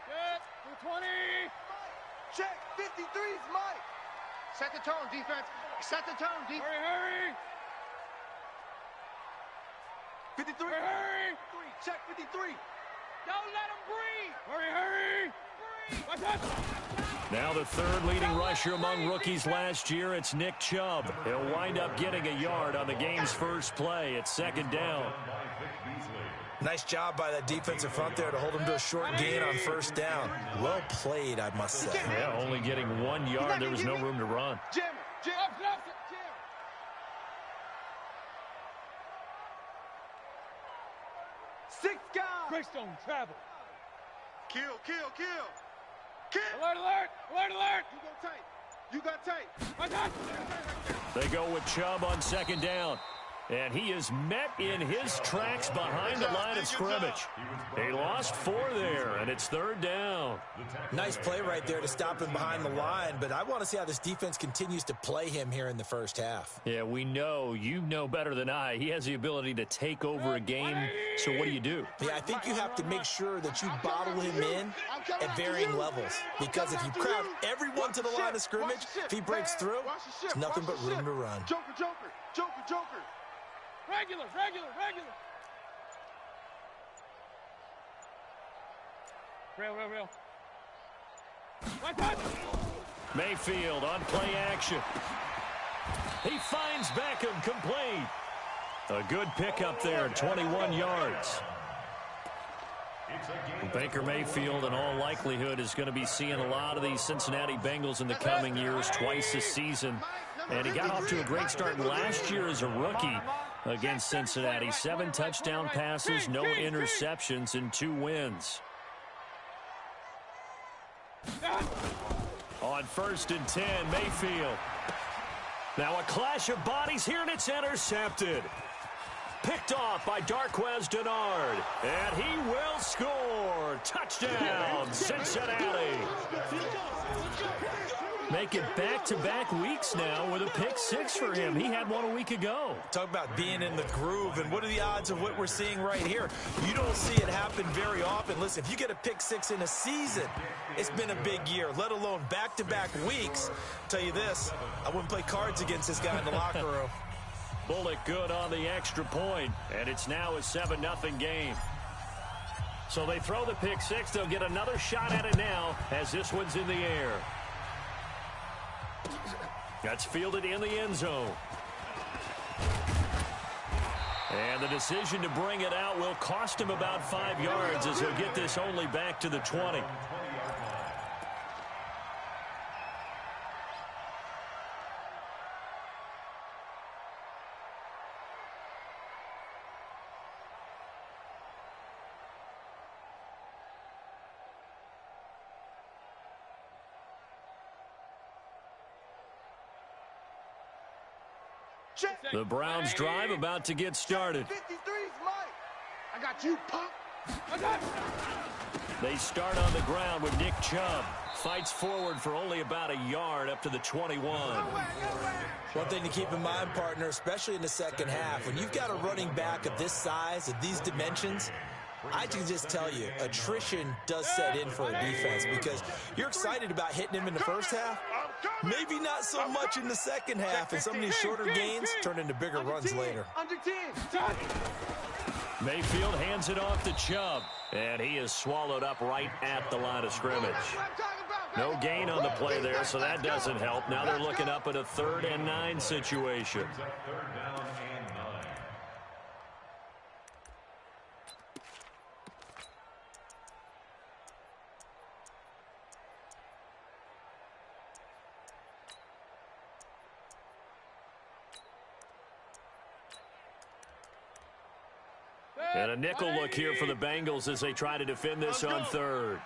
Good. 20. Check. 53's Mike. Set the tone, defense. Set the tone, defense. Hurry. 53. Hurry. Check 53. Don't let him breathe. Hurry. Breathe. Watch out. Now the third leading rusher among rookies last year, it's Nick Chubb. He'll wind up getting a yard on the game's first play. It's second down. Nice job by that defensive front there to hold him to a short gain on first down. Well played, I must say. Yeah, only getting 1 yard. There was no room to run. Jam. 6 guys. Greystone travel. Kill. Alert. You got tight. Watch out. They go with Chubb on second down. And he is met in his tracks behind the line of scrimmage. He lost 4 there, and it's third down. Nice play right there to stop him behind the line, but I want to see how this defense continues to play him here in the first half. Yeah, we know. You know better than I. He has the ability to take over a game, so what do you do? Yeah, I think you have to make sure that you bottle him in at varying levels, because if you crowd everyone to the line of scrimmage, if he breaks through, there's nothing but room to run. Joker. Regular. Real. Watch out. Mayfield on play action. He finds Beckham complete. A good pickup there, 21 yards. Baker Mayfield, in all likelihood, is going to be seeing a lot of these Cincinnati Bengals in the coming years, twice this season. And he got off to a great start last year as a rookie against Cincinnati. 7 touchdown passes, no interceptions, and 2 wins. On 1st and 10, Mayfield. Now a clash of bodies here, and it's intercepted. Picked off by Darquez Dennard. And he will score. Touchdown, Cincinnati. Making back-to-back weeks now with a pick 6 for him. He had one a week ago. Talk about being in the groove, and what are the odds of what we're seeing right here? You don't see it happen very often. Listen, if you get a pick 6 in a season, it's been a big year, let alone back-to-back weeks. I'll tell you this, I wouldn't play cards against this guy in the locker room. Bullock good on the extra point, and it's now a 7-0 game. So they throw the pick 6. They'll get another shot at it now as this one's in the air. That's fielded in the end zone. And the decision to bring it out will cost him about 5 yards as he'll get this only back to the 20. The Browns drive about to get started. 53's Mike. I got you, punk. They start on the ground with Nick Chubb. Fights forward for only about a yard up to the 21. One thing to keep in mind, partner, especially in the second half, when you've got a running back of this size, of these dimensions, I can just tell you, attrition does set in for a defense, because you're excited about hitting him in the first half, maybe not so much in the second half, and some of these shorter gains turn into bigger runs later. Under 10. Mayfield hands it off to Chubb, and he is swallowed up right at the line of scrimmage. No gain on the play there, so that doesn't help. Now they're looking up at a 3rd and 9 situation. And a nickel look here for the Bengals as they try to defend this on 3rd.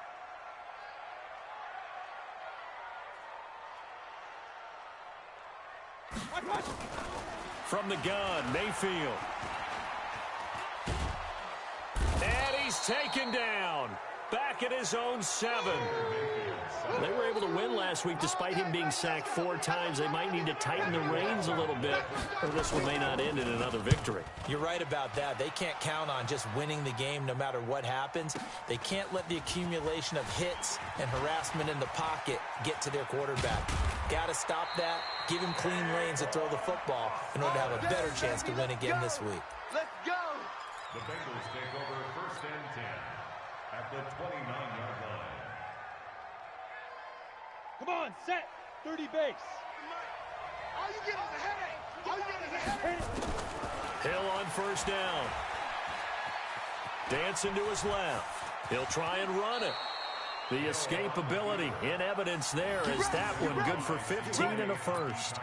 From the gun, Mayfield. And he's taken down. back at his own 7. They were able to win last week despite him being sacked 4 times. They might need to tighten the reins a little bit, or this one may not end in another victory. You're right about that. They can't count on just winning the game no matter what happens. They can't let the accumulation of hits and harassment in the pocket get to their quarterback. Got to stop that, give him clean lanes to throw the football in order to have a better chance to win again this week. Let's go. The Bengals take over 1st and 10 at the 29-yard line. Come on, set. 30 base. All you get is a headache. All you get is a headache. Hill on 1st down. Dancing to his left. He'll try and run it. The escapability in evidence there as that one good for 15 and a first.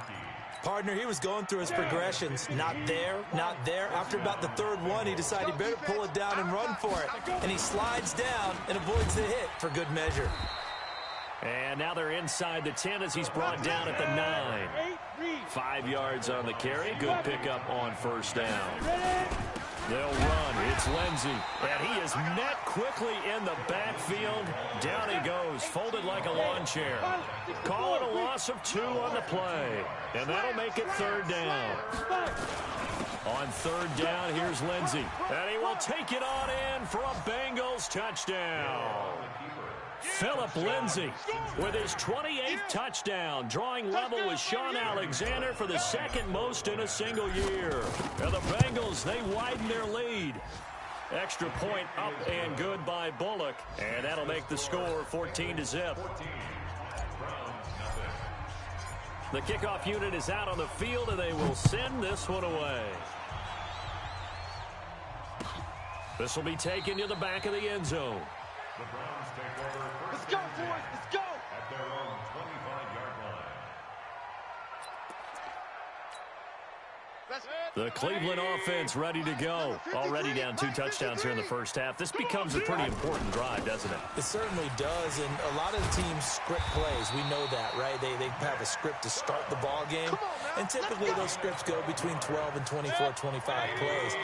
Partner, he was going through his progressions. Not there, not there. After about the 3rd one, he decided he better pull it down and run for it. And he slides down and avoids the hit for good measure. And now they're inside the 10 as he's brought down at the 9. 5 yards on the carry. Good pickup on 1st down. They'll run. It's Lindsey. And he is met quickly in the backfield. Down he goes, folded like a lawn chair. Call it a loss of 2 on the play. And that'll make it 3rd down. On 3rd down, here's Lindsey. And he will take it on in for a Bengals touchdown. Philip Lindsey with his 28th touchdown, drawing level with Sean Alexander for the 2nd most in a single year. And the Bengals, they widen their lead. Extra point up and good by Bullock, and that'll make the score 14-0. The kickoff unit is out on the field, and they will send this one away. This will be taken to the back of the end zone. The Browns take over 1st Let's go, and 10 boys. Let's go. at their own 25-yard line. The Cleveland offense ready to go. Already down 2 touchdowns here in the first half. This becomes a pretty important drive, doesn't it? It certainly does, and a lot of the teams script plays. We know that, right? They have a script to start the ball game, and typically those scripts go between 12 and 24, 25 plays.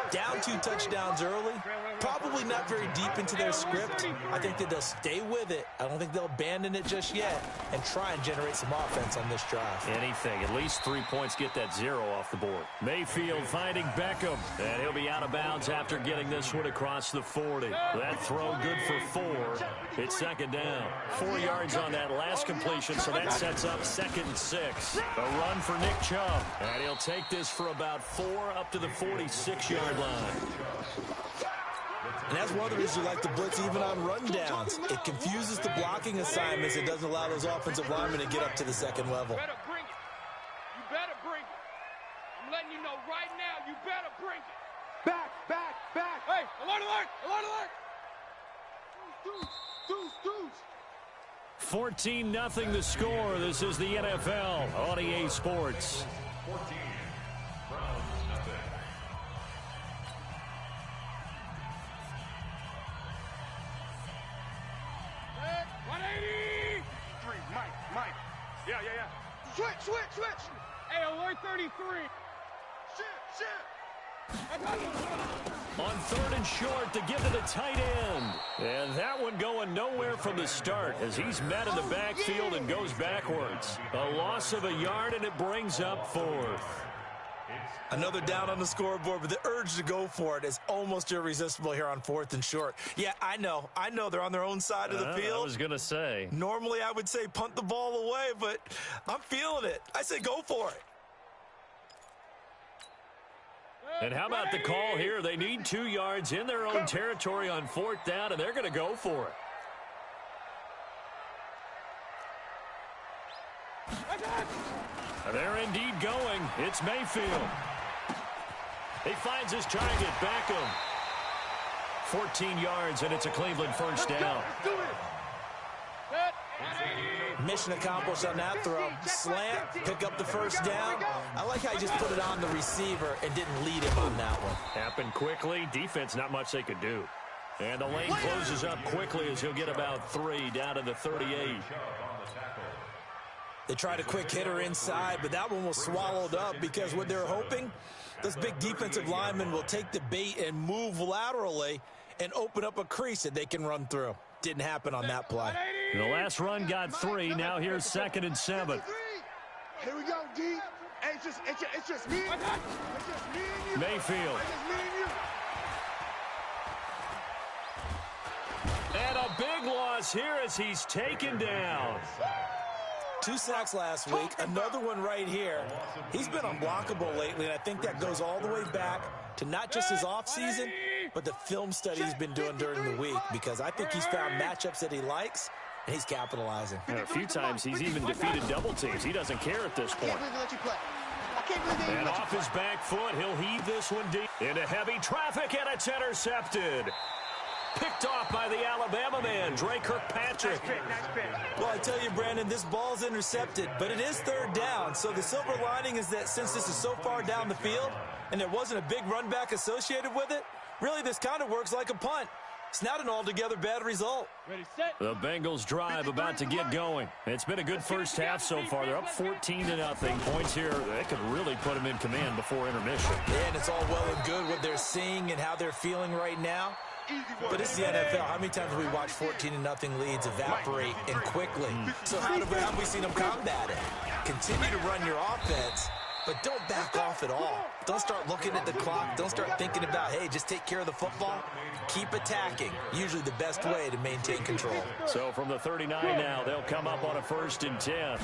Down 2 touchdowns early, probably not very deep into their script. I think that they'll stay with it. I don't think they'll abandon it just yet and try and generate some offense on this drive. Anything. At least 3 points, get that 0 off the board. Mayfield finding Beckham, and he'll be out of bounds after getting this one across the 40. That throw good for 4. It's 2nd down. 4 yards on that last completion, so that sets up 2nd and 6. A run for Nick Chubb, and he'll take this for about 4 up to the 46-yard line. And that's one of the reasons you like to blitz even on rundowns. It confuses the blocking assignments. It doesn't allow those offensive linemen to get up to the 2nd level. You better bring it. You better bring it. I'm letting you know right now, you better bring it. Back, back, back. Hey, alert, alert, alert, alert. Deuce. 14-0 the score. This is the NFL on EA Sports. 14, Browns nothing. Hey, 180. 3, Mike. Yeah. Switch. Hey, alert 33. Shit. On 3rd and short to give to the tight end. And that one going nowhere from the start as he's met in the backfield and goes backwards. A loss of a yard, and it brings up 4th. Another down on the scoreboard, but the urge to go for it is almost irresistible here on 4th and short. Yeah, I know they're on their own side of the field. I was going to say. Normally I would say punt the ball away, but I'm feeling it. I say go for it. And how about the call here? They need 2 yards in their own territory on 4th down, and they're going to go for it. They're indeed going. It's Mayfield. He finds his target, Beckham. 14 yards, and it's a Cleveland 1st down. Let's do it. Mission accomplished on that throw. Slant, pick up the 1st down. I like how he just put it on the receiver and didn't lead him on that one. Happened quickly. Defense, not much they could do. And the lane closes up quickly as he'll get about 3 down to the 38. They tried a quick hitter inside, but that one was swallowed up because what they're hoping, those big defensive linemen will take the bait and move laterally and open up a crease that they can run through. Didn't happen on that play. The last run got 3. Now here's 2nd and 7. Here we go, D. Hey, it's just me. It's just me and you. Mayfield. It's just me and you. And a big loss here as he's taken down. 2 sacks last week, another one right here. He's been unblockable lately, and I think that goes all the way back to not just his offseason, but the film study he's been doing during the week, because I think he's found matchups that he likes, and he's capitalizing. And a few times he's even defeated double teams. He doesn't care at this point. And off his back foot, he'll heave this one deep into heavy traffic, and it's intercepted. Picked off by the Alabama man, Dre Kirkpatrick. Well, I tell you, Brandon, this ball's intercepted, but it is 3rd down. So the silver lining is that since this is so far down the field and there wasn't a big run back associated with it, really this kind of works like a punt. It's not an altogether bad result. Ready, set. The Bengals drive about to get going. It's been a good first half so far. They're up 14-0. Points here, they could really put them in command before intermission. And it's all well and good what they're seeing and how they're feeling right now. But it's the NFL. How many times have we watched 14-0 leads evaporate and quickly? So how have we seen them combat it? Continue to run your offense, but don't back off at all. Don't start looking at the clock. Don't start thinking about, hey, just take care of the football. Keep attacking. Usually the best way to maintain control. So from the 39 now, they'll come up on a 1st and 10.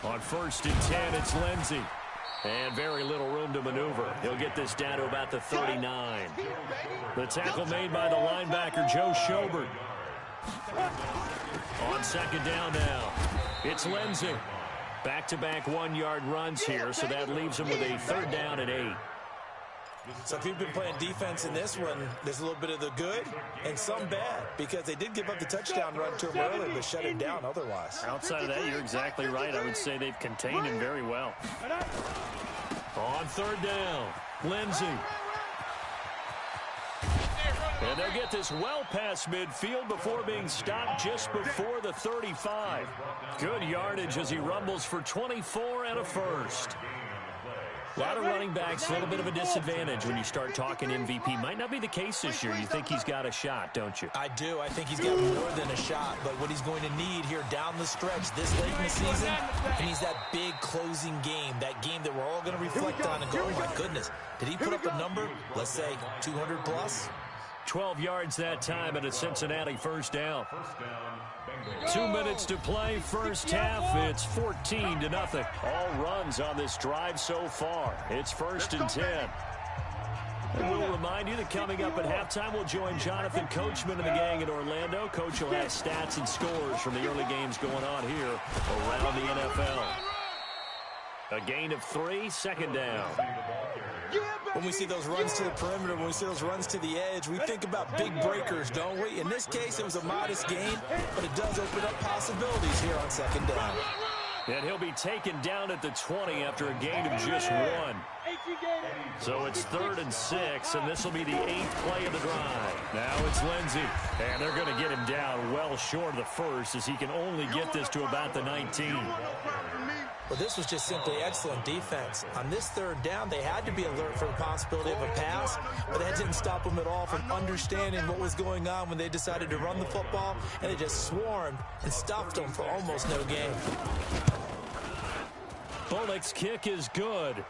On 1st and 10, it's Lindsey. And very little room to maneuver. He'll get this down to about the 39. The tackle made by the linebacker, Joe Schobert. On 2nd down now, it's Lindsey. Back-to-back 1-yard runs here, so that leaves him with a 3rd down and 8. So if you've been playing defense in this one, there's a little bit of the good and some bad, because they did give up the touchdown run to him earlier, but shut him down otherwise. Outside of that, you're exactly right. I would say they've contained him very well. On 3rd down, Lindsey. And they'll get this well past midfield before being stopped just before the 35. Good yardage as he rumbles for 24 and a 1st. A lot of running backs, a little bit of a disadvantage when you start talking MVP. Might not be the case this year. You think he's got a shot, don't you? I do. I think he's got more than a shot. But what he's going to need here down the stretch this late in the season, he needs that big closing game, that game that we're all going to reflect on and go, oh, my goodness, did he put up a number, let's say, 200 plus? 12 yards that time and a Cincinnati 1st down. 2 minutes to play, first half. It's 14-0. All runs on this drive so far. It's 1st and 10. And we'll remind you that coming up at halftime, we'll join Jonathan Coachman and the gang in Orlando. Coach will have stats and scores from the early games going on here around the NFL. A gain of 3, 2nd down. When we see those runs to the perimeter, when we see those runs to the edge, we think about big breakers, don't we? In this case, it was a modest gain, but it does open up possibilities here on 2nd down. And he'll be taken down at the 20 after a gain of just 1. So it's 3rd and 6, and this will be the 8th play of the drive. Now it's Lindsey, and they're going to get him down well short of the 1st as he can only get this to about the 19. Well, this was just simply excellent defense. On this 3rd down, they had to be alert for the possibility of a pass, but that didn't stop them at all from understanding what was going on when they decided to run the football, and they just swarmed and stuffed them for almost no gain. Bullock's kick is good,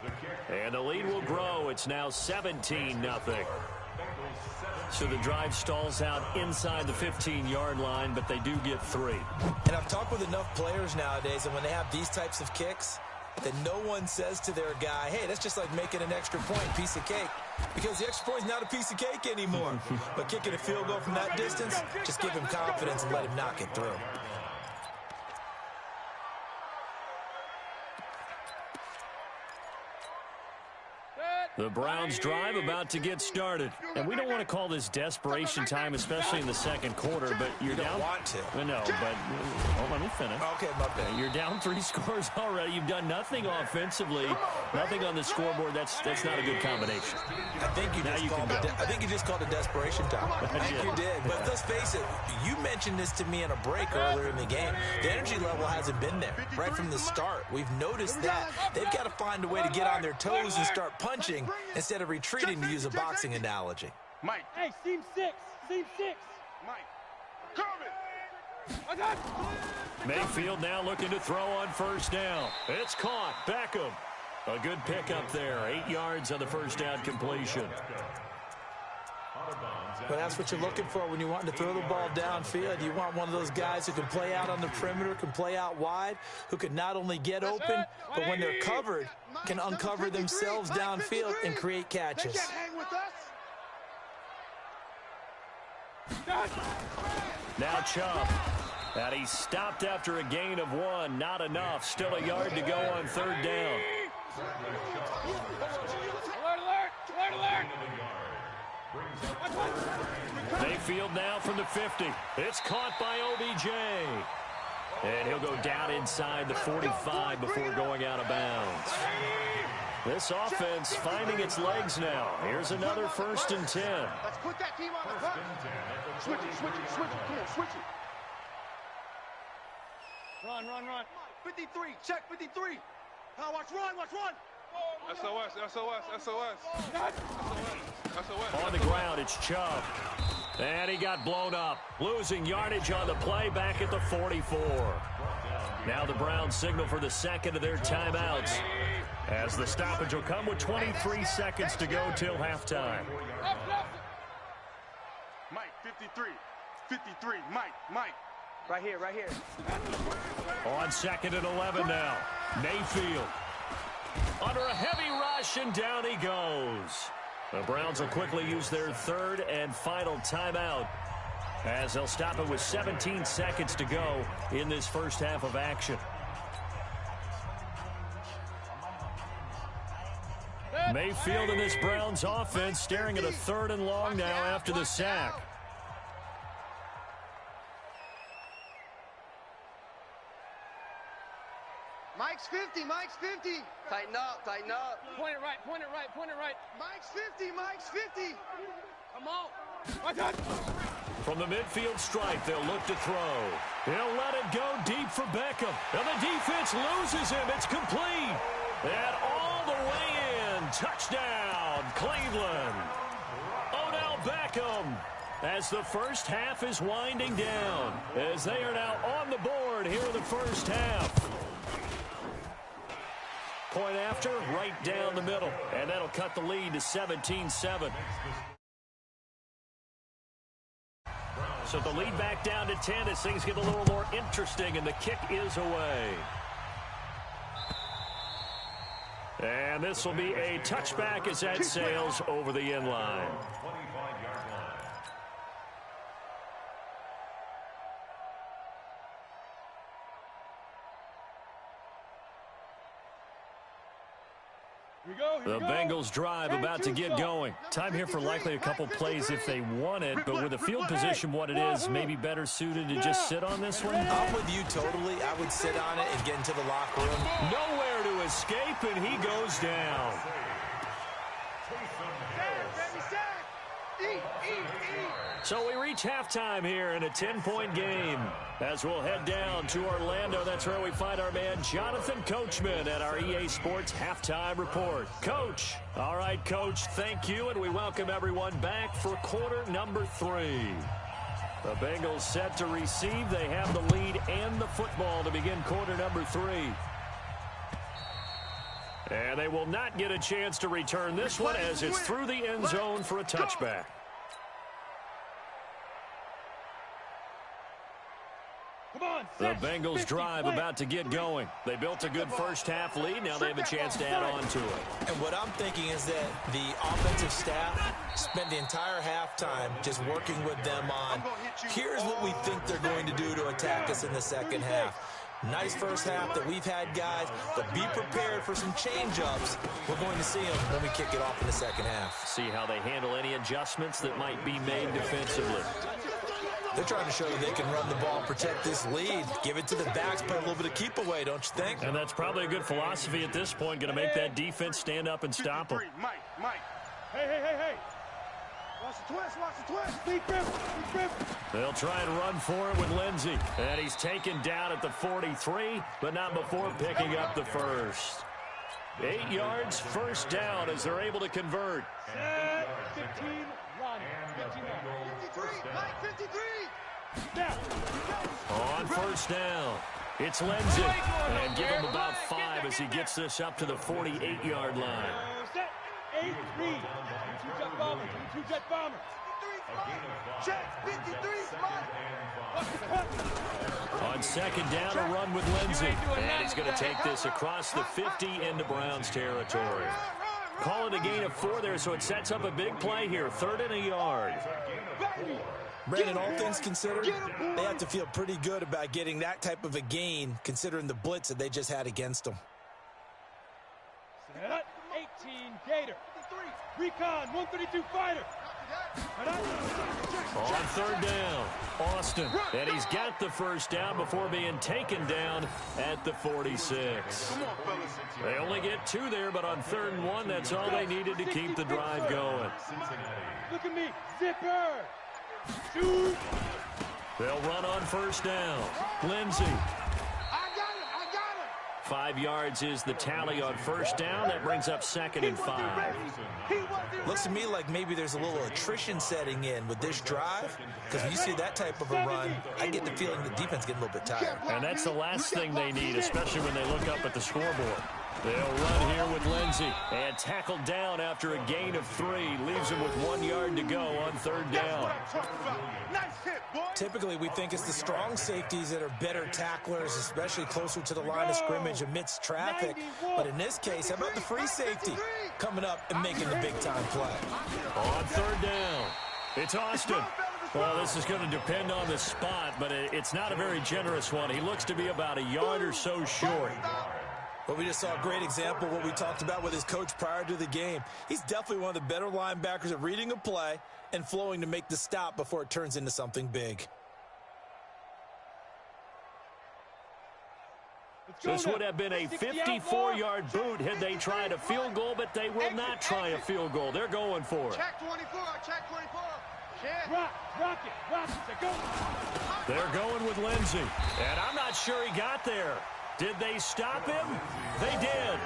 and the lead will grow. It's now 17-0. So the drive stalls out inside the 15-yard line, but they do get 3. And I've talked with enough players nowadays, and when they have these types of kicks, that no one says to their guy, hey, that's just like making an extra point, piece of cake. Because the extra point is not a piece of cake anymore. But kicking a field goal from that distance, just give him confidence and let him knock it through. The Browns drive about to get started. And we don't want to call this desperation time, especially in the second quarter, but you're down. You don't want to. No, but let me finish. Okay, my bad. You're down 3 scores already. You've done nothing offensively, nothing on the scoreboard. That's not a good combination. I think you just called it desperation time. I think you did. But let's face it, you mentioned this to me in a break earlier in the game. The energy level hasn't been there right from the start. We've noticed that. They've got to find a way to get on their toes and start punching instead of retreating, to use a boxing analogy. Mike. Hey, seam 6. Seam 6. Mike. Coming. I got Mayfield now looking to throw on first down. It's caught. Beckham. A good pickup there. 8 yards on the first down completion. But that's what you're looking for when you want to throw the ball downfield. You want one of those guys who can play out on the perimeter, can play out wide, who can not only get open, but when they're covered, can uncover themselves downfield and create catches. They can't hang with us. Now Chubb. And he stopped after a gain of 1. Not enough. Still a yard to go on third down. Alert, alert, alert, alert. Mayfield now from the 50. It's caught by OBJ. And he'll go down inside the 45 before going out of bounds. This offense finding its legs now. Here's another 1st and 10. Let's put that team on the clock. Switch it, switch it, switch it. Come on, switch it. Run, run, run. 53, check 53. Watch run, watch run. SOS, SOS, SOS. SOS. On the ground, it's Chubb. And he got blown up. Losing yardage on the play back at the 44. Now the Browns signal for the second of their timeouts, as the stoppage will come with 23 seconds to go till halftime. Mike, 53. 53, Mike. Right here, right here. On 2nd and 11 now. Mayfield under a heavy rush, and down he goes. The Browns will quickly use their 3rd and final timeout, as they'll stop it with 17 seconds to go in this first half of action. Mayfield and this Browns offense staring at a 3rd and long now after the sack. Mike's 50, Mike's 50. Tighten up, tighten up. Point it right, point it right, point it right. Mike's 50, Mike's 50. Come on. I got From the midfield stripe, they'll look to throw. He'll let it go deep for Beckham. And the defense loses him. It's complete. And all the way in. Touchdown, Cleveland. Odell Beckham, as the first half is winding down, as they are now on the board here in the first half. Point after, right down the middle. And that'll cut the lead to 17-7. So the lead back down to 10 as things get a little more interesting, and the kick is away. And this will be a touchback as that sails over the end line. The Bengals drive about to get going. Time here for likely a couple plays if they want it, but with the field position what it is, maybe better suited to just sit on this one? I'm with you totally. I would sit on it and get into the locker room. Nowhere to escape, and he goes down. So we reach halftime here in a 10-point game. As we'll head down to Orlando, that's where we find our man Jonathan Coachman at our EA Sports Halftime Report. Coach. All right, Coach, thank you, and we welcome everyone back for quarter number 3. The Bengals set to receive. They have the lead and the football to begin quarter number 3. And they will not get a chance to return this one as it's through the end zone for a touchback. The Bengals drive about to get going. They built a good first half lead. Now they have a chance to add on to it. And what I'm thinking is that the offensive staff spent the entire halftime just working with them on, here's what we think they're going to do to attack us in the second half. Nice first half that we've had, guys, but be prepared for some change-ups. We're going to see them when we kick it off in the second half. See how they handle any adjustments that might be made defensively. They're trying to show you they can run the ball, protect this lead, give it to the backs, play a little bit of keep away, don't you think? And that's probably a good philosophy at this point, going to make that defense stand up and stop them. Mike. Hey. Watch the twist. Deep grip. They'll try and run for it with Lindsey. And he's taken down at the 43, but not before picking up the first. 8 yards, first down as they're able to convert. 15, run. On first down, it's Lindsey. And give him about 5 as he gets this up to the 48-yard line. Set. 8-3. Two-jet bomber. Two-jet bomber. Check 53, On second down, a run with Lindsey. And he's going to take this across the 50 into Browns territory. Call it a gain of 4 there, so it sets up a big play here. 3rd and a yard. Brandon, all things considered, they have to feel pretty good about getting that type of a gain, considering the blitz that they just had against them. Set. 18 Gator. Recon 132 fighter. On third down, Austin. And he's got the first down before being taken down at the 46. They only get 2 there, but on 3rd and 1, that's all they needed to keep the drive going. Look at me. Zipper. Shoot. They'll run on first down. Lindsey. 5 yards is the tally on first down. That brings up 2nd and 5. Looks to me like maybe there's a little attrition setting in with this drive, because when you see that type of a run, I get the feeling the defense getting a little bit tired. And that's the last thing they need, especially when they look up at the scoreboard. They'll run here with Lindsey and tackled down after a gain of 3. Leaves him with 1 yard to go on 3rd down. Typically, we think it's the strong safeties that are better tacklers, especially closer to the line of scrimmage amidst traffic. But in this case, how about the free safety coming up and making the big-time play? On 3rd down, it's Austin. Well, this is going to depend on the spot, but it's not a very generous one. He looks to be about a yard or so short. Well, we just saw a great example of what we talked about with his coach prior to the game. He's definitely one of the better linebackers at reading a play and flowing to make the stop before it turns into something big. This would have been a 54-yard boot had they tried a field goal, but they will not try a field goal. They're going for it. Check 24. Check 24. Rock it. Go. They're going with Lindsey. And I'm not sure he got there. Did they stop him? They did.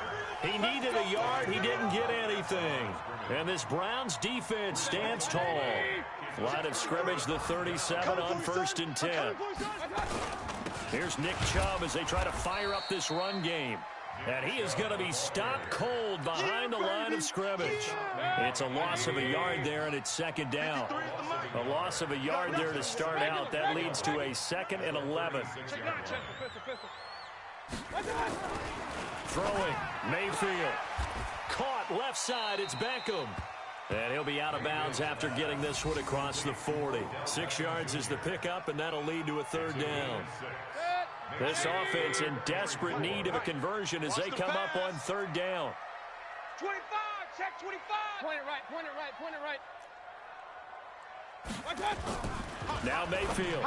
He needed a yard. He didn't get anything. And this Browns defense stands tall. Line of scrimmage, the 37 on 1st and 10. Here's Nick Chubb as they try to fire up this run game. And he is going to be stopped cold behind the line of scrimmage. It's a loss of a yard there, and it's 2nd down. A loss of a yard there to start out. That leads to a 2nd and 11. Throwing, Mayfield. Caught left side, it's Beckham. And he'll be out of bounds after getting this one across the 40. 6 yards is the pickup, and that'll lead to a 3rd down. This offense in desperate need of a conversion as they come up on 3rd down. 25, check 25. Point it right. Now Mayfield.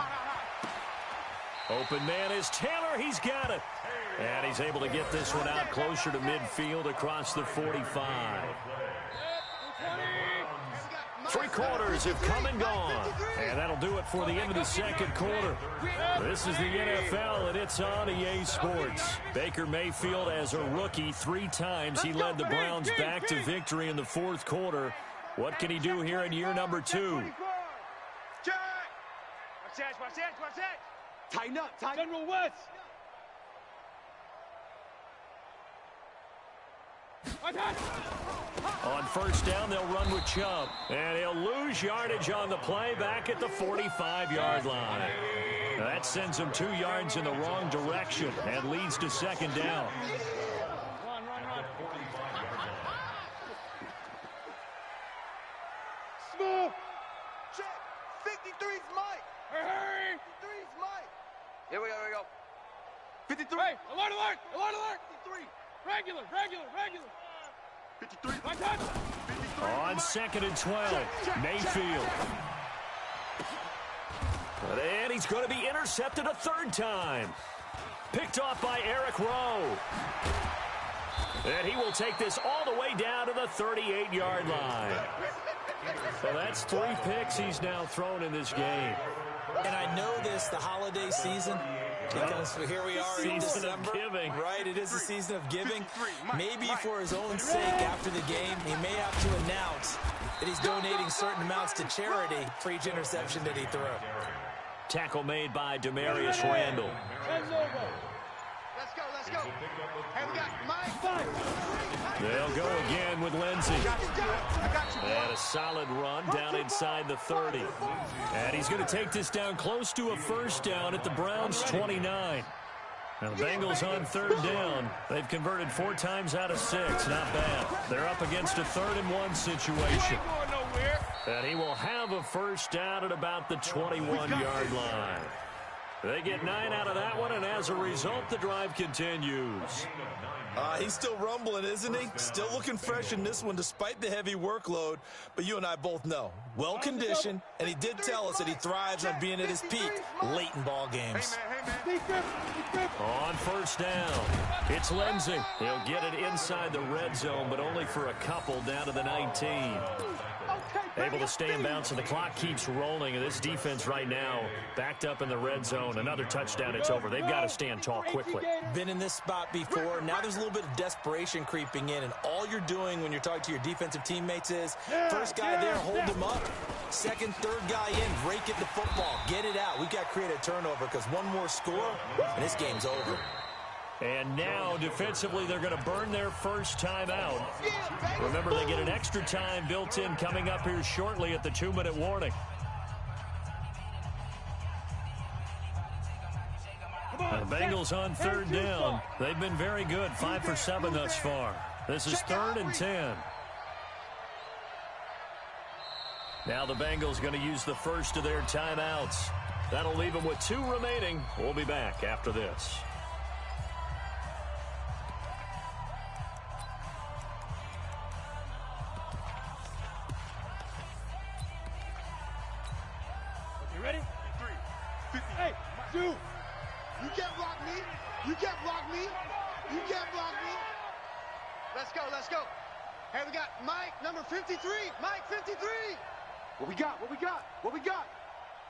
Open man is Taylor. He's got it. And he's able to get this one out closer to midfield across the 45. 3 quarters have come and gone. And that'll do it for the end of the 2nd quarter. This is the NFL, and it's on EA Sports. Baker Mayfield, as a rookie, 3 times he led the Browns back to victory in the 4th quarter. What can he do here in year number 2? Watch that. Tighten up. General West. On 1st down, they'll run with Chubb. And he'll lose yardage on the play back at the 45-yard line. That sends him 2 yards in the wrong direction and leads to 2nd down. Run. Small. Check. 53's Mike. Hurry. 53's Mike. Here we go. 53. Hey, alert. 53. Regular. 53. My touch. 53. On 2nd and 12, Mayfield. And he's going to be intercepted a 3rd time. Picked off by Eric Rowe. And he will take this all the way down to the 38-yard line. Well, that's 3 picks he's now thrown in this game. And I know this, the holiday season, because here we are in December. Giving. Right, it is the season of giving. Maybe for his own sake after the game, he may have to announce that he's donating certain amounts to charity for each interception that he threw. Tackle made by Demarius Randall. Let's go, let's go. Hey, we got Mike. They'll go again with Lindsey. And a solid run down inside the 30. And he's going to take this down close to a first down at the Browns' 29. Now the Bengals on 3rd down. They've converted 4 times out of 6. Not bad. They're up against a 3rd and 1 situation. And he will have a first down at about the 21-yard line. They get 9 out of that one, and as a result, the drive continues. He's still rumbling, isn't he? Still looking fresh in this one despite the heavy workload. But you and I both know, well-conditioned, and he did tell us that he thrives on being at his peak late in ball games. On first down, it's Lindsey. He'll get it inside the red zone, but only for a couple down to the 19. Able to stay in bounds, and the clock keeps rolling. And this defense right now backed up in the red zone. Another touchdown, it's over. They've got to stand tall quickly. Been in this spot before. Now there's a little bit of desperation creeping in, and all you're doing when you're talking to your defensive teammates is first guy there, hold him up. Second, third guy in, break it the football. Get it out. We've got to create a turnover because one more score, and this game's over. And now, defensively, they're going to burn their first time out. Remember, they get an extra time built in coming up here shortly at the 2-minute warning. The Bengals on 3rd down. They've been very good, 5 for 7 thus far. This is 3rd and 10. Now the Bengals going to use the first of their timeouts. That'll leave them with 2 remaining. We'll be back after this. You can't block me. You can't block me. You can't block me. Let's go, let's go. Hey, we got Mike, number 53. Mike, 53. What we got? What we got? What we got?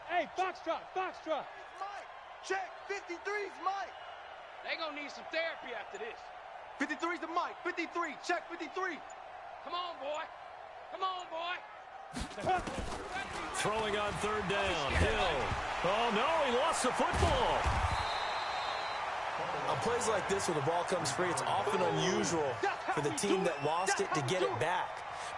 Hey, Foxtrot, Foxtrot. Mike, check. 53's Mike. They gonna need some therapy after this. 53's the Mike. 53, check 53. Come on, boy. Come on, boy. Throwing on 3rd down. Hill. Oh, no, he lost the football. On plays like this, when the ball comes free, it's often unusual for the team that lost it to get it back.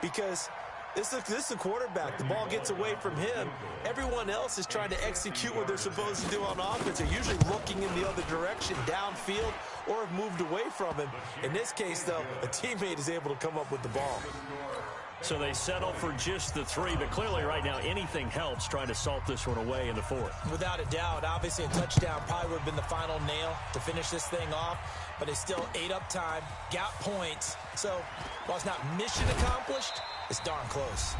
Because this is the quarterback. The ball gets away from him. Everyone else is trying to execute what they're supposed to do on offense. They're usually looking in the other direction, downfield, or have moved away from him. In this case, though, a teammate is able to come up with the ball. So they settle for just the 3, but clearly right now anything helps trying to salt this one away in the 4th. Without a doubt, obviously a touchdown probably would have been the final nail to finish this thing off, but it's still 8 up time, got points. So while it's not mission accomplished, it's darn close.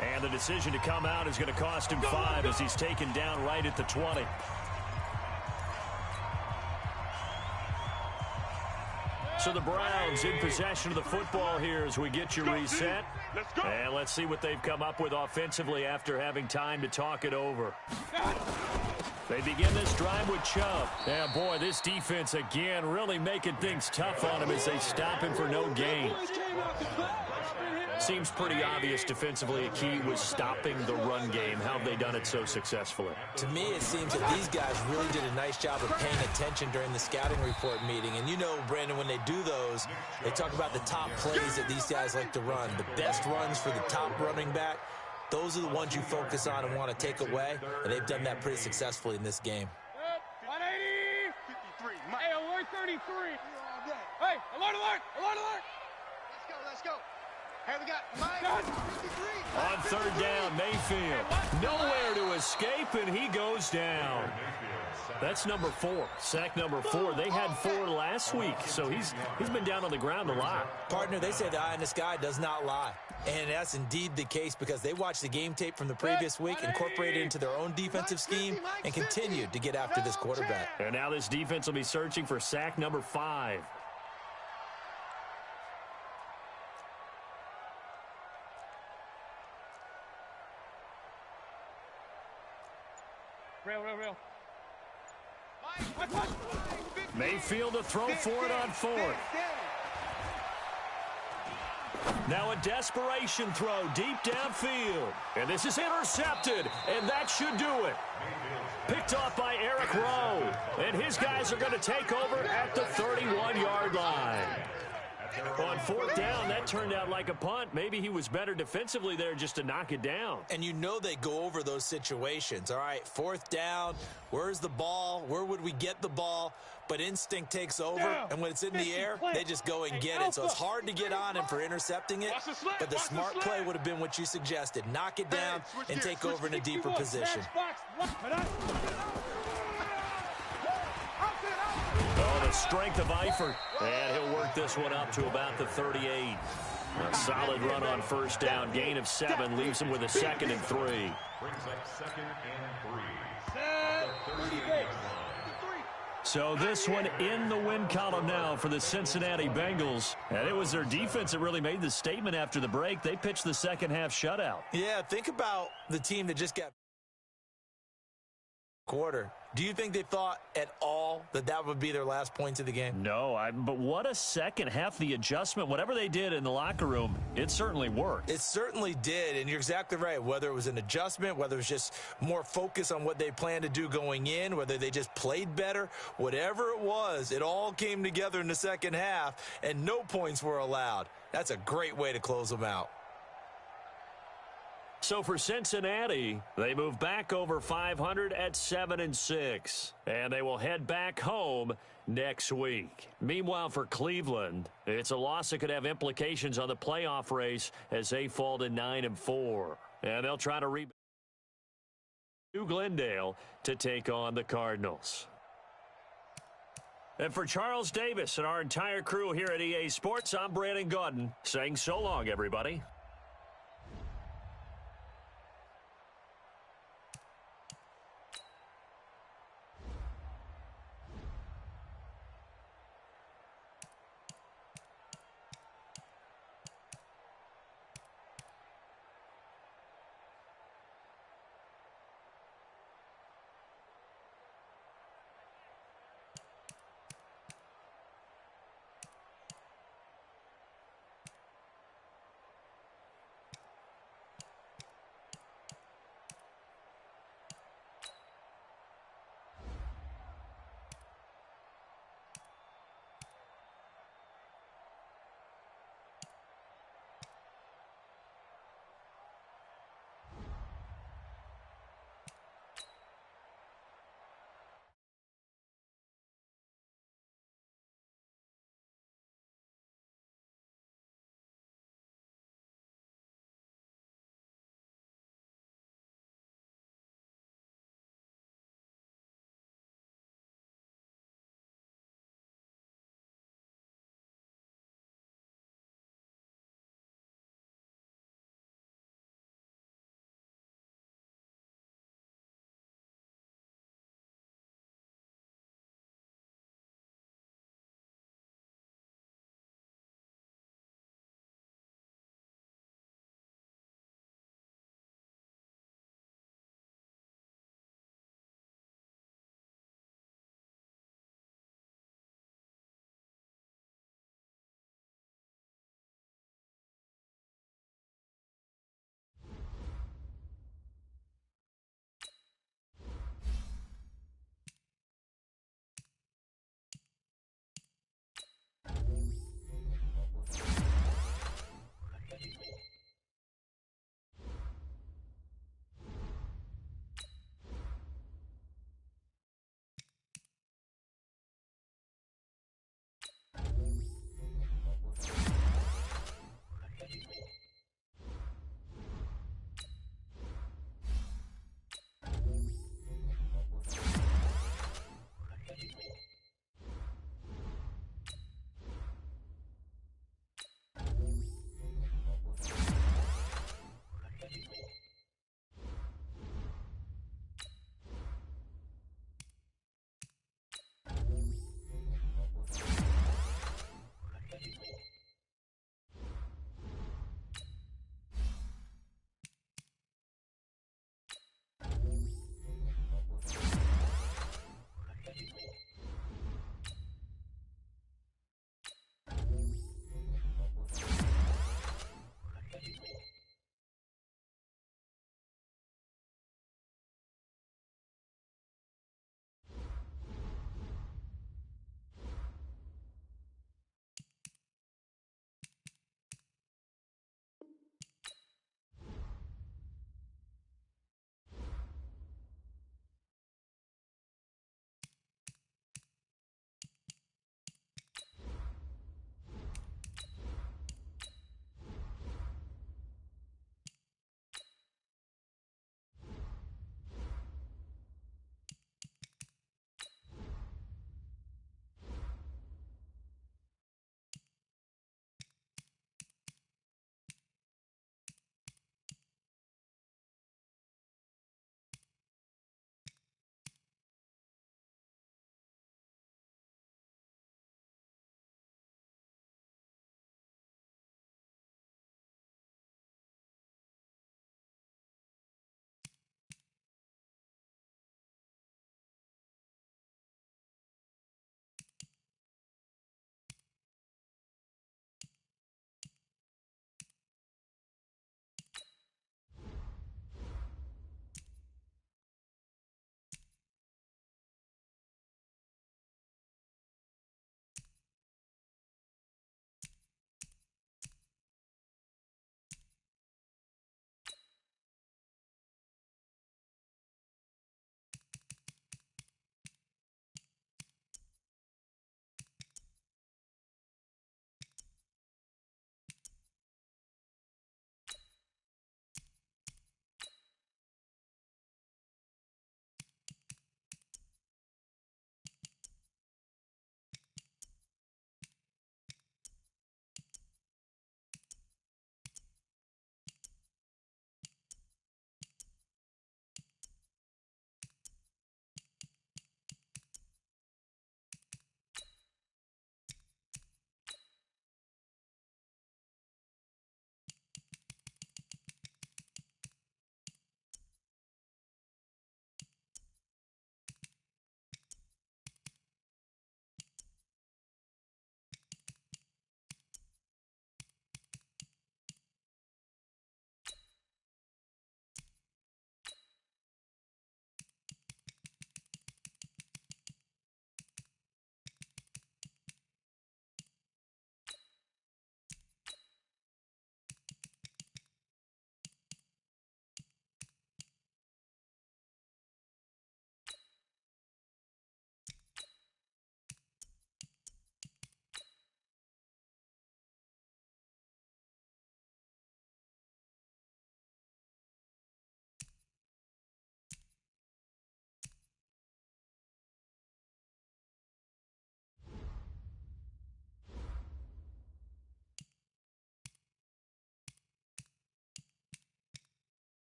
And the decision to come out is going to cost him 5 as he's taken down right at the 20. So the Browns in possession of the football here as we get you reset. And let's see what they've come up with offensively after having time to talk it over. They begin this drive with Chubb. Yeah, boy, this defense again really making things tough on him as they stop him for no gain. Seems pretty obvious defensively a key was stopping the run game. How have they done it so successfully? To me, it seems that these guys really did a nice job of paying attention during the scouting report meeting. And you know, Brandon, when they do those, they talk about the top plays that these guys like to run. The best runs for the top running back, those are the ones you focus on and want to take away. And they've done that pretty successfully in this game. 180. 53, Mike. Hey, alert 33. Hey, alert, alert, alert, alert. Let's go, let's go. Hey, we got Mike, 53. On 3rd down, Mayfield. Nowhere to escape, and he goes down. That's number 4. Sack number 4. They had 4 last week, so he's been down on the ground a lot. Partner, they say the eye in the sky does not lie. And that's indeed the case because they watched the game tape from the previous week, incorporated it into their own defensive scheme, and continued to get after this quarterback. And now this defense will be searching for sack number 5. Real. Mayfield to throw for it on fourth. Now a desperation throw deep downfield. And this is intercepted, and that should do it. Picked off by Eric Rowe. And his guys are going to take over at the 31-yard line. On fourth down, that turned out like a punt. Maybe he was better defensively there just to knock it down. And you know they go over those situations. All right, fourth down, where's the ball? Where would we get the ball? But instinct takes over, and when it's in the air, they just go and get it. So it's hard to get on him for intercepting it, but the smart play would have been what you suggested. Knock it down and take over in a deeper position. Oh, the strength of Eifert. And he'll work this one up to about the 38. A solid run on first down. Gain of 7 leaves him with a 2nd and 3. Brings up 2nd and 3. So this one in the win column now for the Cincinnati Bengals. And it was their defense that really made the statement after the break. They pitched the second half shutout. Yeah, think about the team that just got quarter. Do you think they thought at all that that would be their last points of the game? No, but what a second half. The adjustment, whatever they did in the locker room, it certainly worked. It certainly did, and you're exactly right. Whether it was an adjustment, whether it was just more focus on what they planned to do going in, whether they just played better, whatever it was, it all came together in the second half, and no points were allowed. That's a great way to close them out. So for Cincinnati, they move back over 500 at 7-6. And they will head back home next week. Meanwhile, for Cleveland, it's a loss that could have implications on the playoff race as they fall to 9-4. And they'll try to rebound to Glendale to take on the Cardinals. And for Charles Davis and our entire crew here at EA Sports, I'm Brandon Gaudin saying so long, everybody.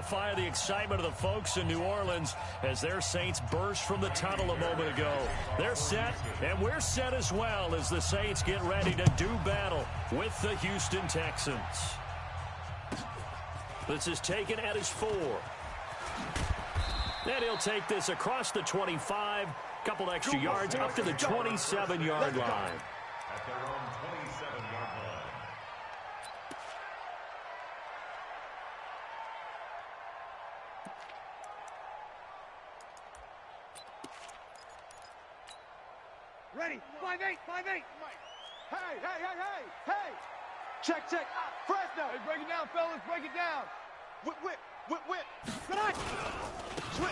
Fire the excitement of the folks in New Orleans as their Saints burst from the tunnel a moment ago. They're set, and we're set as well as the Saints get ready to do battle with the Houston Texans. This is taken at his 4. And he'll take this across the 25, couple extra yards up to the 27-yard line. At their own 27-yard line. Ready, 5-8, 5-8. Hey, hey, hey, hey, hey. Check, check. Fresno. Hey, break it down, fellas. Break it down. Whip, whip, whip, whip. Good night.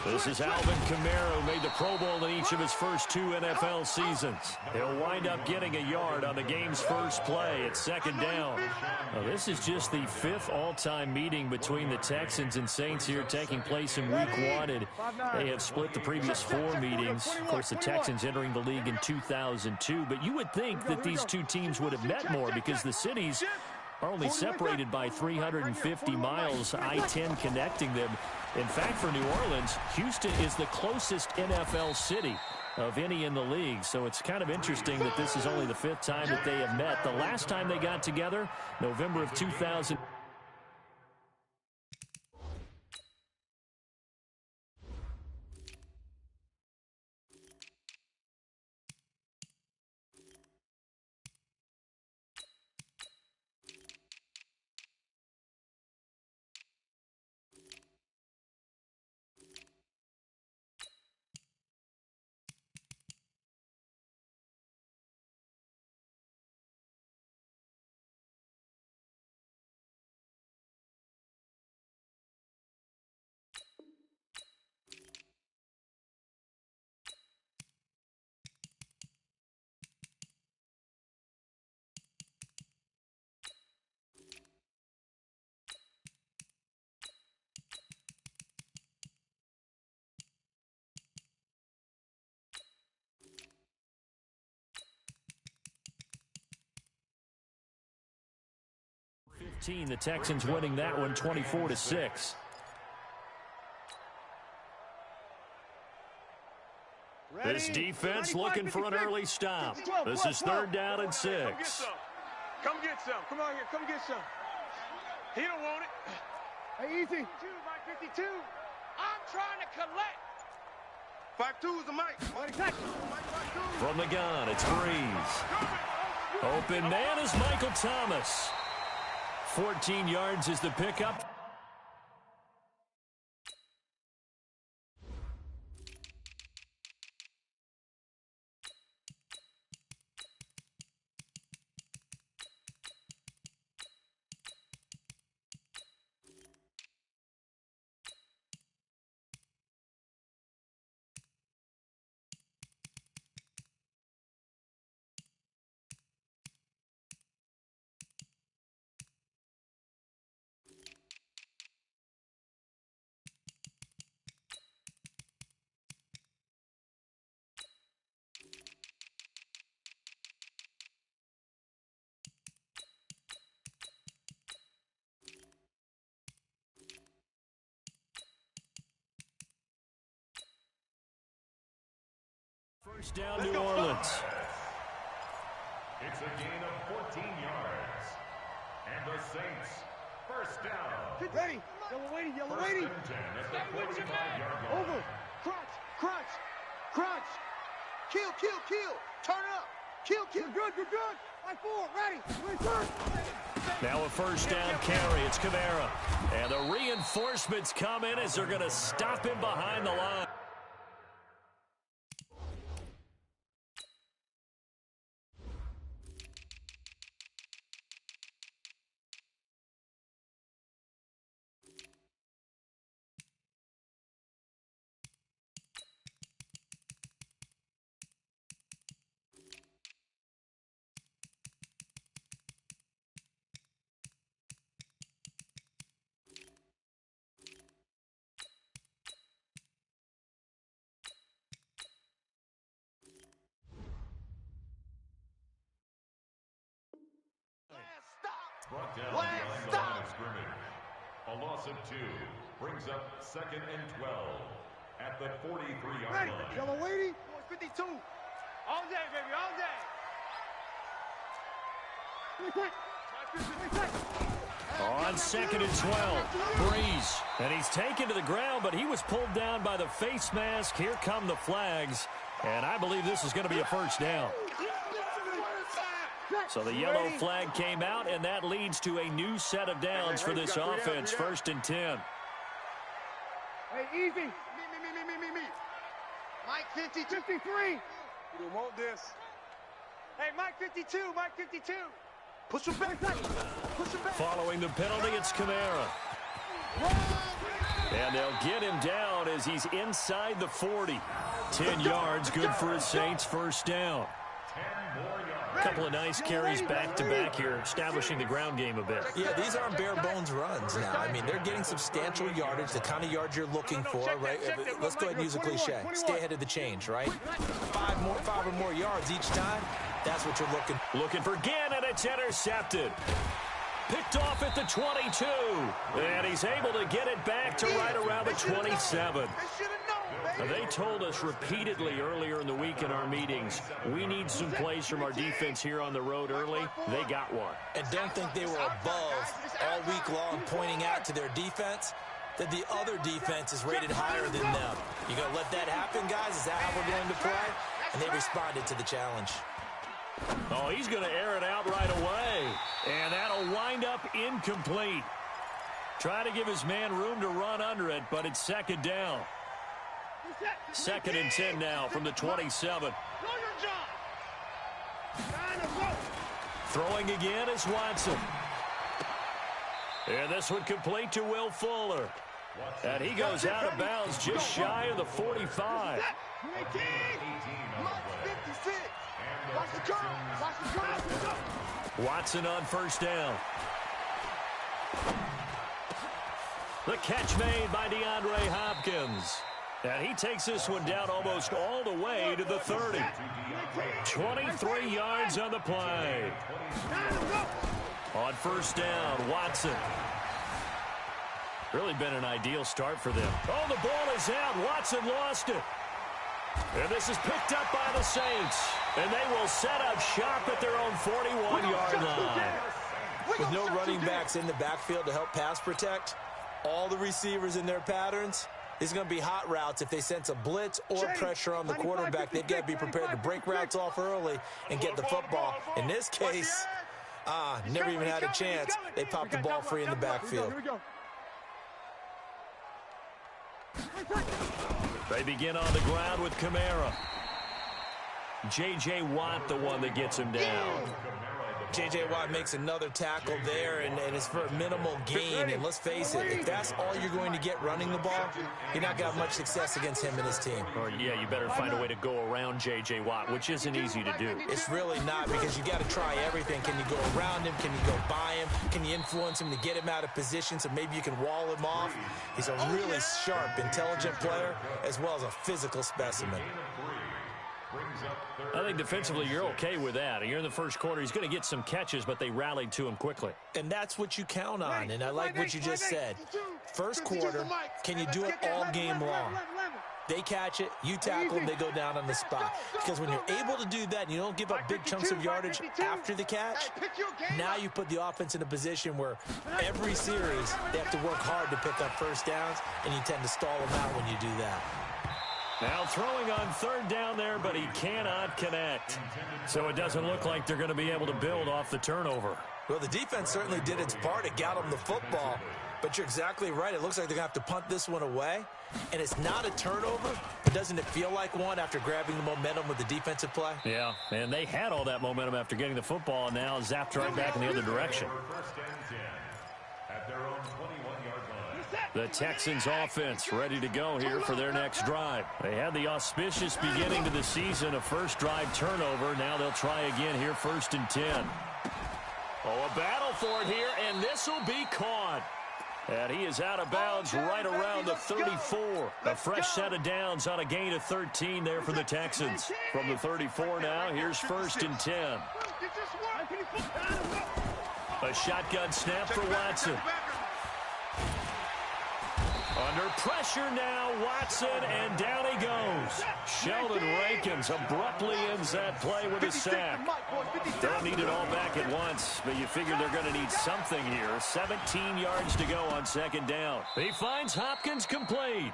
This is Alvin Kamara, who made the Pro Bowl in each of his first 2 NFL seasons. He'll wind up getting a yard on the game's first play at second down. Now, this is just the 5th all-time meeting between the Texans and Saints here, taking place in Week 1. And they have split the previous 4 meetings. Of course, the Texans entering the league in 2002. But you would think that these two teams would have met more because the cities are only separated by 350 miles, I-10 connecting them. In fact, for New Orleans, Houston is the closest NFL city of any in the league. So it's kind of interesting that this is only the 5th time that they have met. The last time they got together, November of 2000. The Texans winning that one 24-6. This defense looking for an early stop. This is 3rd down and 6. Come get some. Come on here. Come get some. He don't want it. Hey, easy. 52. I'm trying to collect. 5-2 is the mic. From the gun, it's Breeze. Open man is Michael Thomas. 14 yards is the pickup. First down, New Orleans. It's a gain of 14 yards. And the Saints, first down. Ready. Yellow waiting. Yellow First waiting. and 10 at the 45-yard line. Over. Crunch. Crunch. Crunch. Kill. Kill. Kill. Turn up. Kill. Kill. You're good. You're good. 5-4. Ready. Now a first down carry. It's Kamara. And the reinforcements come in as they're going to stop him behind the line. Brought down behind the line of scrimmage. A loss of 2. brings up 2nd and 12 at the 43-yard line. Yellow lady. 52. All day, baby, all day. On 2nd and 12, Breeze. And he's taken to the ground, but he was pulled down by the face mask. Here come the flags. And I believe this is going to be a first down. So the yellow flag came out, and that leads to a new set of downs for this offense. 1st and 10. Hey, easy. Me. Mike 52. 53. You don't want this. Hey, Mike 52, Mike 52. Push him back. Push him back. Following the penalty, it's Kamara. And they'll get him down as he's inside the 40. 10 yards, good for his Saints. First down. 10 more yards. A couple of nice carries back-to-back here, establishing the ground game a bit. Yeah, these aren't bare-bones runs now. I mean, they're getting substantial yardage, the kind of yards you're looking for, right? Let's go ahead and use a cliche. Stay ahead of the change, right? 5 or more yards each time. That's what you're looking for. Looking for Gann, and it's intercepted. Picked off at the 22. And he's able to get it back to right around the 27. They told us repeatedly earlier in the week in our meetings, we need some plays from our defense here on the road early. They got one. And don't think they were above all week long pointing out to their defense that the other defense is rated higher than them. You going to let that happen, guys? Is that how we're going to play? And they responded to the challenge. Oh, he's going to air it out right away. And that'll wind up incomplete. Try to give his man room to run under it, but it's 2nd down. 2nd and 10 now from the 27. Throwing again is Watson. And this one complete to Will Fuller. And he goes out of bounds just shy of the 45. Watson on first down. The catch made by DeAndre Hopkins. And he takes this one down almost all the way to the 30. 23 yards on the play. On first down, Watson. Really been an ideal start for them. Oh, the ball is out. Watson lost it. And this is picked up by the Saints. And they will set up shop at their own 41-yard line. With no running backs in the backfield to help pass protect, all the receivers in their patterns, it's going to be hot routes. If they sense a blitz or pressure on the quarterback, they've got to be prepared to break routes off early and get the football. In this case, never even had a chance. They popped the ball free in the backfield. They begin on the ground with Kamara. J.J. Watt, the one that gets him down. J.J. Watt makes another tackle there, and it's for a minimal gain. And let's face it, if that's all you're going to get running the ball, you're not going to have much success against him and his team. Or, yeah, you better find a way to go around J.J. Watt, which isn't easy to do. It's really not, because you got to try everything. Can you go around him? Can you go by him? Can you influence him to get him out of position so maybe you can wall him off? He's a really sharp, intelligent player, as well as a physical specimen. I think defensively you're okay with that. You're in the first quarter. He's going to get some catches, but they rallied to him quickly. And that's what you count on, and I like what you just said. First quarter, can you do it all game long? They catch it, you tackle them, they go down on the spot. Because when you're able to do that and you don't give up big chunks of yardage after the catch, now you put the offense in a position where every series they have to work hard to pick up first downs, and you tend to stall them out when you do that. Now throwing on third down there, but he cannot connect. So it doesn't look like they're going to be able to build off the turnover. Well, the defense certainly did its part. It got them the football. But you're exactly right. It looks like they're going to have to punt this one away. And it's not a turnover, but doesn't it feel like one after grabbing the momentum with the defensive play? Yeah, and they had all that momentum after getting the football, and now zapped right back in the other direction. The Texans offense ready to go here for their next drive. They had the auspicious beginning to the season, a first drive turnover. Now they'll try again here, 1st and 10. Oh, a battle for it here, and this will be caught. And he is out of bounds right around the 34. A fresh set of downs on a gain of 13 there for the Texans. From the 34 now, here's 1st and 10. A shotgun snap for Watson. Under pressure now, Watson, and down he goes. Sheldon Rankins abruptly ends that play with a sack. Don't need it all back at once, but you figure they're going to need something here. 17 yards to go on second down. He finds Hopkins complete.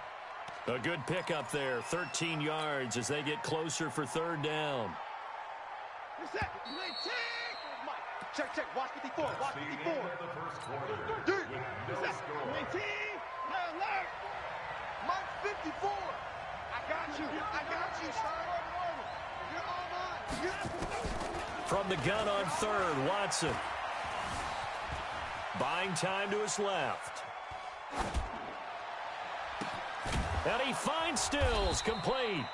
A good pickup there, 13 yards as they get closer for third down. Check. Watch 54. Watch 54. Dude. Mike 54. I got you, son. You're all mine. From the gun on third, Watson. Buying time to his left. And he finds Stills, complete.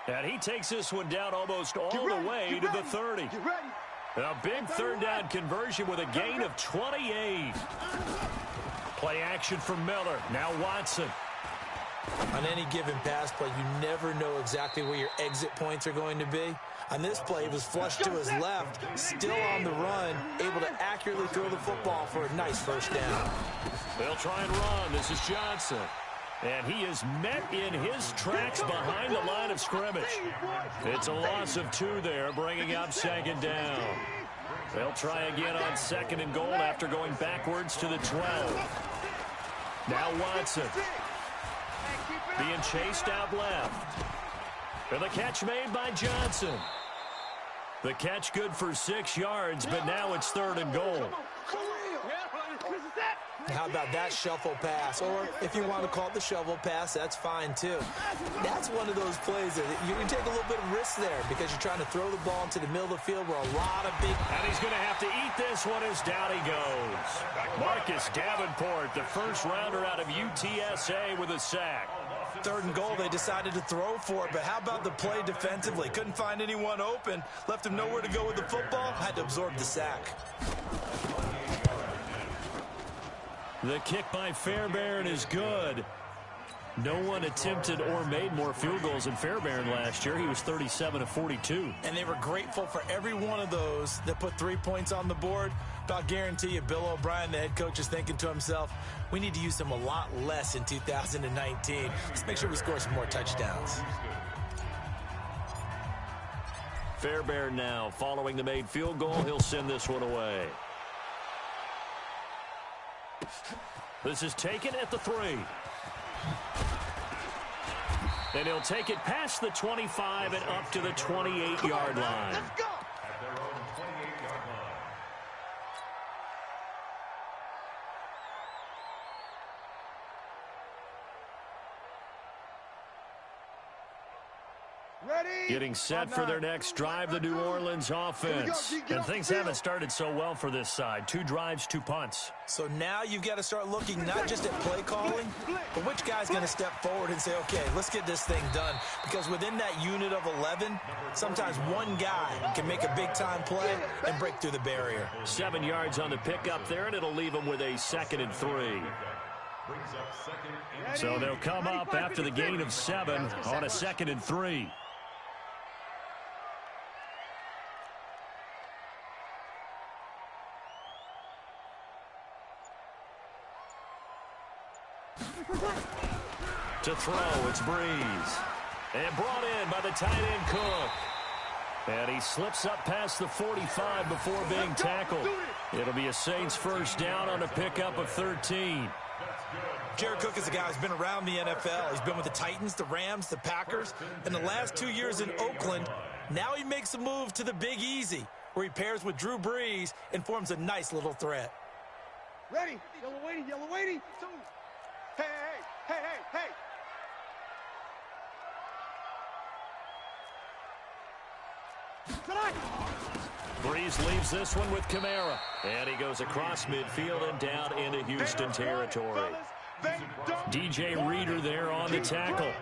And he takes this one down almost all the way to the 30. Get ready. A big third down conversion with a gain of 28. Play action for Miller. Now Watson. On any given pass play, you never know exactly where your exit points are going to be. On this play, he was flushed to his left, still on the run, able to accurately throw the football for a nice first down. They'll try and run. This is Johnson. And he is met in his tracks behind the line of scrimmage. It's a loss of 2 there, bringing up second down. They'll try again on second and goal after going backwards to the 12. Now Watson. Being chased out left. And the catch made by Johnson. The catch good for 6 yards, but now it's third and goal. How about that shuffle pass? Or if you want to call it the shovel pass, that's fine too. That's one of those plays that you can take a little bit of risk there because you're trying to throw the ball into the middle of the field where a lot of big... And he's going to have to eat this one as down he goes. Marcus Davenport, the first rounder out of UTSA with a sack. Third and goal, they decided to throw for it, but how about the play defensively? Couldn't find anyone open, left him nowhere to go with the football, had to absorb the sack. The kick by Fairbairn is good. No one attempted or made more field goals than Fairbairn last year. He was 37 of 42. And they were grateful for every one of those that put 3 points on the board. But I'll guarantee you, Bill O'Brien, the head coach, is thinking to himself, we need to use them a lot less in 2019. Let's make sure we score some more touchdowns. Fairbairn now, following the made field goal, he'll send this one away. This is taken at the 3. And he'll take it past the 25 and up to the 28-yard line. Let's go. At their own 28-yard line. Ready? Getting set for their next drive, the New Orleans offense. And things haven't started so well for this side. 2 drives, 2 punts. So now you've got to start looking not just at play calling, but which guy's going to step forward and say, okay, let's get this thing done. Because within that unit of 11, sometimes one guy can make a big-time play and break through the barrier. 7 yards on the pickup there, and it'll leave them with a 2nd and 3. So they'll come up after the gain of 7 on a 2nd and 3. To throw, it's Breeze. And brought in by the tight end Cook. And he slips up past the 45 before being tackled. It'll be a Saints first down on a pickup of 13. Jared Cook is a guy who's been around the NFL. He's been with the Titans, the Rams, the Packers, and the last 2 years in Oakland. Now he makes a move to the Big Easy, where he pairs with Drew Brees and forms a nice little threat. Ready? Yellow waiting. 2. Hey. Breeze leaves this one with Kamara. And he goes across midfield and down into Houston territory. DJ Reader there on the tackle.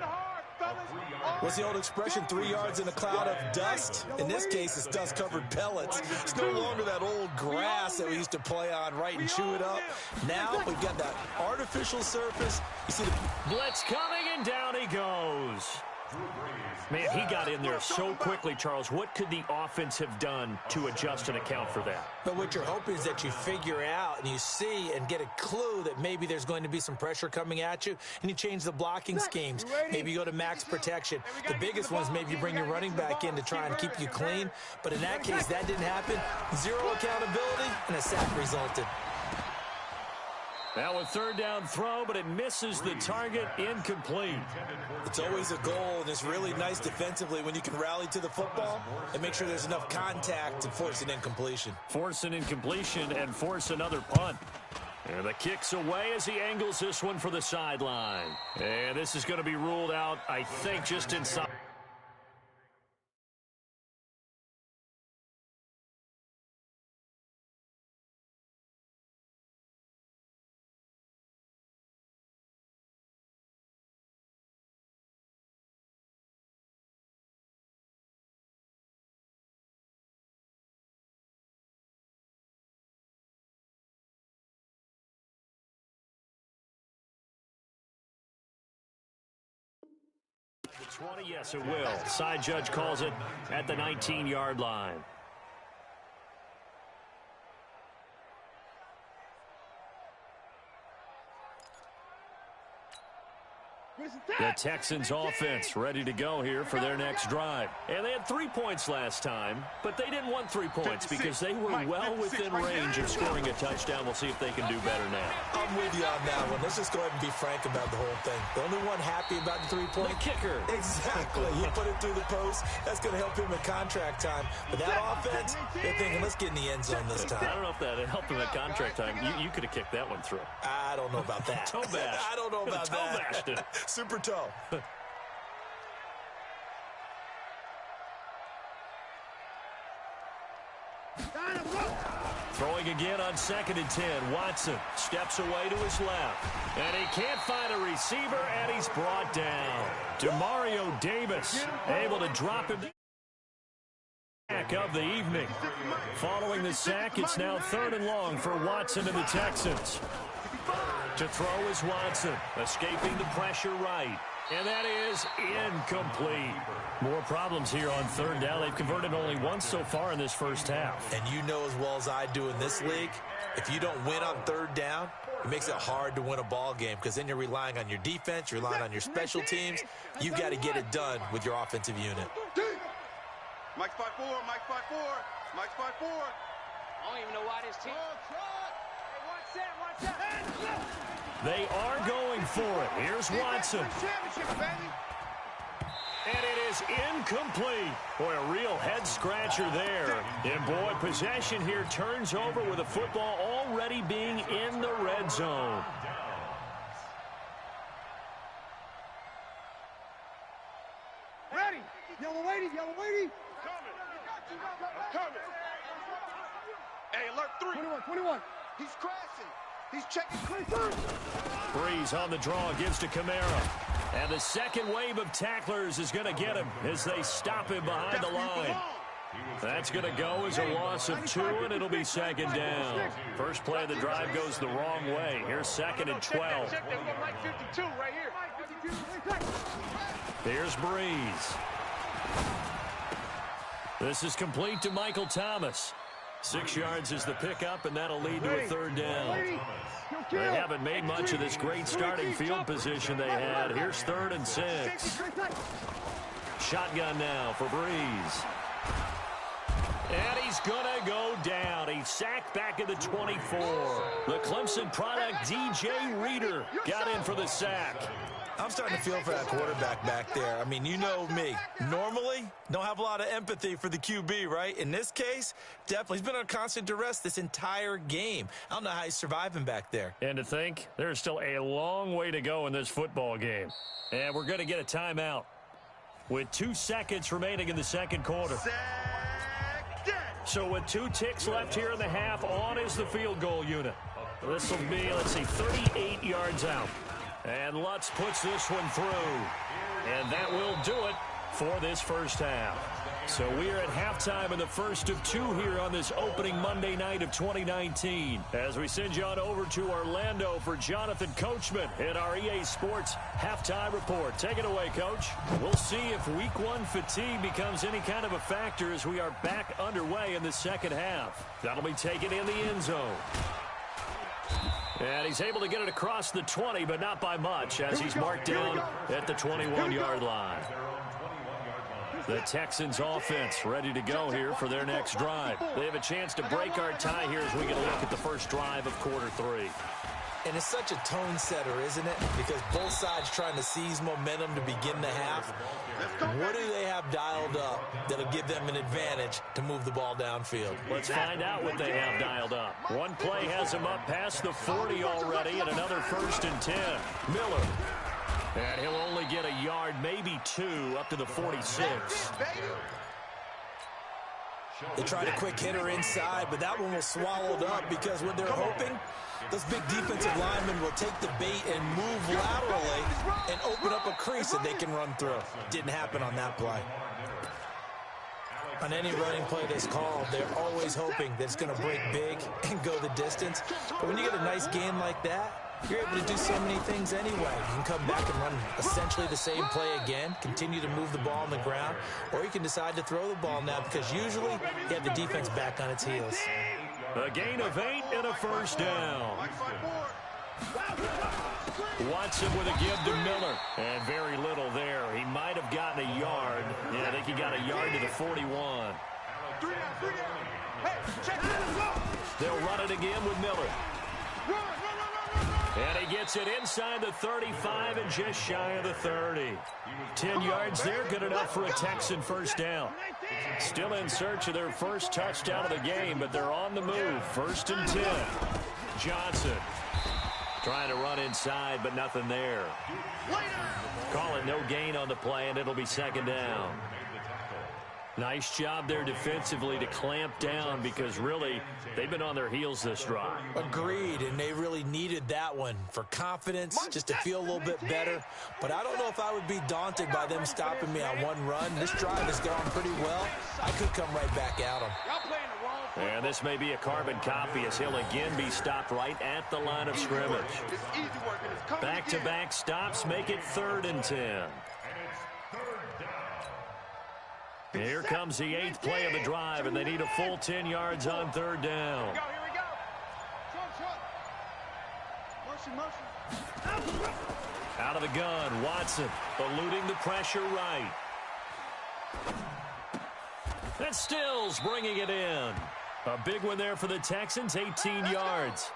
What's the old expression, 3 yards in a cloud of dust? In this case, it's dust-covered pellets. It's no longer that old grass that we used to play on, right, and chew it up. Now we've got that artificial surface. You see the blitz coming, and down he goes. Man, he got in there so quickly, Charles. What could the offense have done to adjust and account for that? But what you're hoping is that you figure out and you see and get a clue that maybe there's going to be some pressure coming at you, and you change the blocking schemes. Maybe you go to max protection. The biggest one is maybe you bring your running back in to try and keep you clean. But in that case, that didn't happen. Zero accountability, and a sack resulted. Now a third down throw, but it misses the target, incomplete. It's always a goal, and it's really nice defensively when you can rally to the football and make sure there's enough contact to force an incompletion. Force an incompletion and force another punt. And the kick's away as he angles this one for the sideline. And this is going to be ruled out, I think, just inside. The 20, yes, it will. Side judge calls it at the 19-yard line. The Texans offense ready to go here for their next drive. And they had 3 points last time, but they didn't want 3 points because they were well within range of scoring a touchdown. We'll see if they can do better now. I'm with you on that one. Let's just go ahead and be frank about the whole thing. The only one happy about the 3-point? The kicker. Exactly. He put it through the post. That's going to help him at contract time. But that offense, they're thinking, let's get in the end zone this time. I don't know if that helped him at contract time. You could have kicked that one through. I don't know about that. Toe bash. I don't know about toe that. Bashed it. Super toe. Throwing again on 2nd and 10. Watson steps away to his left. And he can't find a receiver, and he's brought down. Demario Davis able to drop him. Sack of the evening. Following the sack, it's now 3rd and long for Watson and the Texans. To throw is Watson, escaping the pressure right. And that is incomplete. More problems here on 3rd down. They've converted only once so far in this first half. And you know as well as I do in this league, if you don't win on 3rd down, it makes it hard to win a ball game because then you're relying on your defense, you're relying on your special teams. You've got to get it done with your offensive unit. Mike's 5-4, Mike's 5-4, Mike's 5-4. I don't even know why this team. They are going for it. Here's Watson. And it is incomplete. Boy, a real head-scratcher there. And, boy, possession here turns over with the football already being in the red zone. Ready. Yellow lady, yellow lady. Coming. Hey, alert 3. 21. He's crashing. He's checking. Breeze on the draw, gives to Kamara. And the second wave of tacklers is going to get him as they stop him behind the line. That's going to go as a loss of 2, and it'll be 2nd down. First play of the drive goes the wrong way. Here's 2nd and 12. Here's Breeze. This is complete to Michael Thomas. 6 yards is the pickup, and that'll lead to a 3rd down. They haven't made much of this great starting field position they had. Here's 3rd and 6. Shotgun now for Breeze. And he's going to go down. He's sacked back at the 24. The Clemson product, DJ Reader, got in for the sack. I'm starting to feel for that quarterback back there. I mean, you know me. Normally, don't have a lot of empathy for the QB, right? In this case, definitely. He's been on constant duress this entire game. I don't know how he's surviving back there. And to think, there's still a long way to go in this football game. And we're going to get a timeout with 2 seconds remaining in the second quarter. So with 2 ticks left here in the half, on is the field goal unit. This will be, 38 yards out. And Lutz puts this one through. And that will do it for this first half. So we're at halftime in the first of two here on this opening Monday night of 2019. As we send you on over to Orlando for Jonathan Coachman in our EA Sports halftime report. Take it away, Coach. We'll see if week one fatigue becomes any kind of a factor as we are back underway in the second half. That'll be taken in the end zone. And he's able to get it across the 20, but not by much, as he's marked down at the 21-yard line. The Texans offense ready to go here for their next drive. They have a chance to break our tie here as we get a look at the first drive of quarter three. And it's such a tone setter, isn't it? Because both sides trying to seize momentum to begin the half. What do they have dialed up that'll give them an advantage to move the ball downfield? Let's find out what they have dialed up. One play has them up past the 40 already, and another 1st and 10. Miller. And he'll only get a yard, maybe two, up to the 46. They tried a quick hitter inside, but that one was swallowed up because what they're hoping, those big defensive linemen will take the bait and move laterally and open up a crease that they can run through. Didn't happen on that play. On any running play that's called, they're always hoping that it's going to break big and go the distance. But when you get a nice gain like that, you're able to do so many things anyway. You can come back and run essentially the same play again, continue to move the ball on the ground, or you can decide to throw the ball now because usually you have the defense back on its heels. A gain of 8 and a first down. Watson with a give to Miller. And very little there. He might have gotten a yard. Yeah, I think he got a yard to the 41. They'll run it again with Miller. And he gets it inside the 35 and just shy of the 30. 10 yards there, good enough for a Texan first down. Still in search of their first touchdown of the game, but they're on the move. 1st and 10. Johnson trying to run inside, but nothing there. Call it no gain on the play, and it'll be 2nd down. Nice job there defensively to clamp down because really they've been on their heels this drive. Agreed, and they really needed that one for confidence, just to feel a little bit better. But I don't know if I would be daunted by them stopping me on one run. This drive has gone pretty well. I could come right back at them. And this may be a carbon copy as he'll again be stopped right at the line of scrimmage. Back-to-back stops make it 3rd and 10. Here comes the 8th play of the drive, and they need a full 10 yards on 3rd down. Here we go. Motion. Out of the gun, Watson eluding the pressure right. And Stills bringing it in. A big one there for the Texans, 18 yards.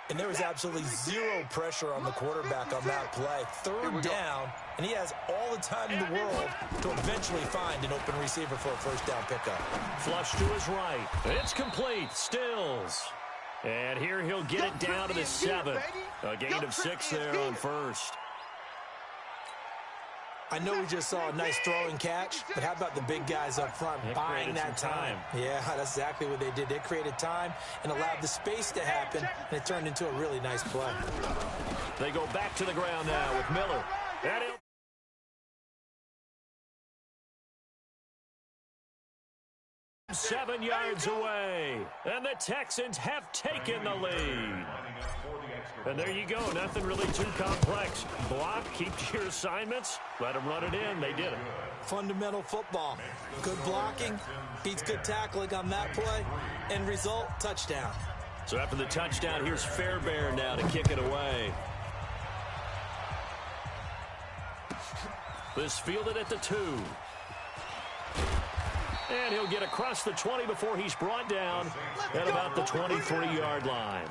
And there was absolutely zero pressure on the quarterback on that play. 3rd down, and he has all the time in the world to eventually find an open receiver for a first down pickup. Flush to his right. It's complete. Stills. And here he'll get it down to the 7. A gain of 6 there on 1st. I know we just saw a nice throwing catch, but how about the big guys up front buying that time? Yeah, that's exactly what they did. They created time and allowed the space to happen, and it turned into a really nice play. They go back to the ground now with Miller. And he'll 7 yards away, and the Texans have taken the lead. And there you go, nothing really too complex. Block, keep to your assignments, let them run it in. They did it. Fundamental football. Good blocking, beats good tackling on that play, end result, touchdown. So after the touchdown, here's Fairbairn now to kick it away. This fielded at the 2. And he'll get across the 20 before he's brought down at about the 23-yard line.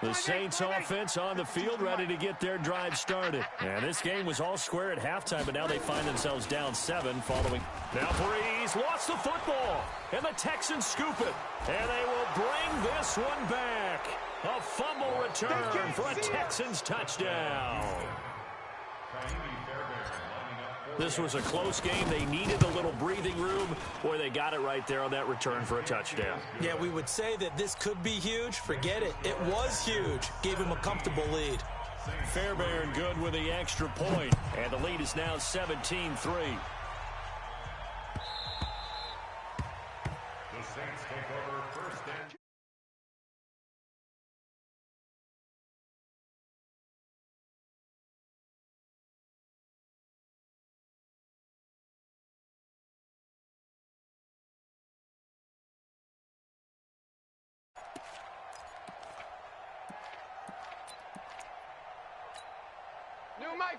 The Saints offense on the field ready to get their drive started. And this game was all square at halftime, but now they find themselves down 7 following. Now Breeze lost the football, and the Texans scoop it. And they will bring this one back. A fumble return for a Texans touchdown. This was a close game. They needed a little breathing room. Boy, they got it right there on that return for a touchdown. Yeah, we would say that this could be huge. Forget it. It was huge. Gave him a comfortable lead. Fairbairn good with the extra point, and the lead is now 17-3. The Saints take over first and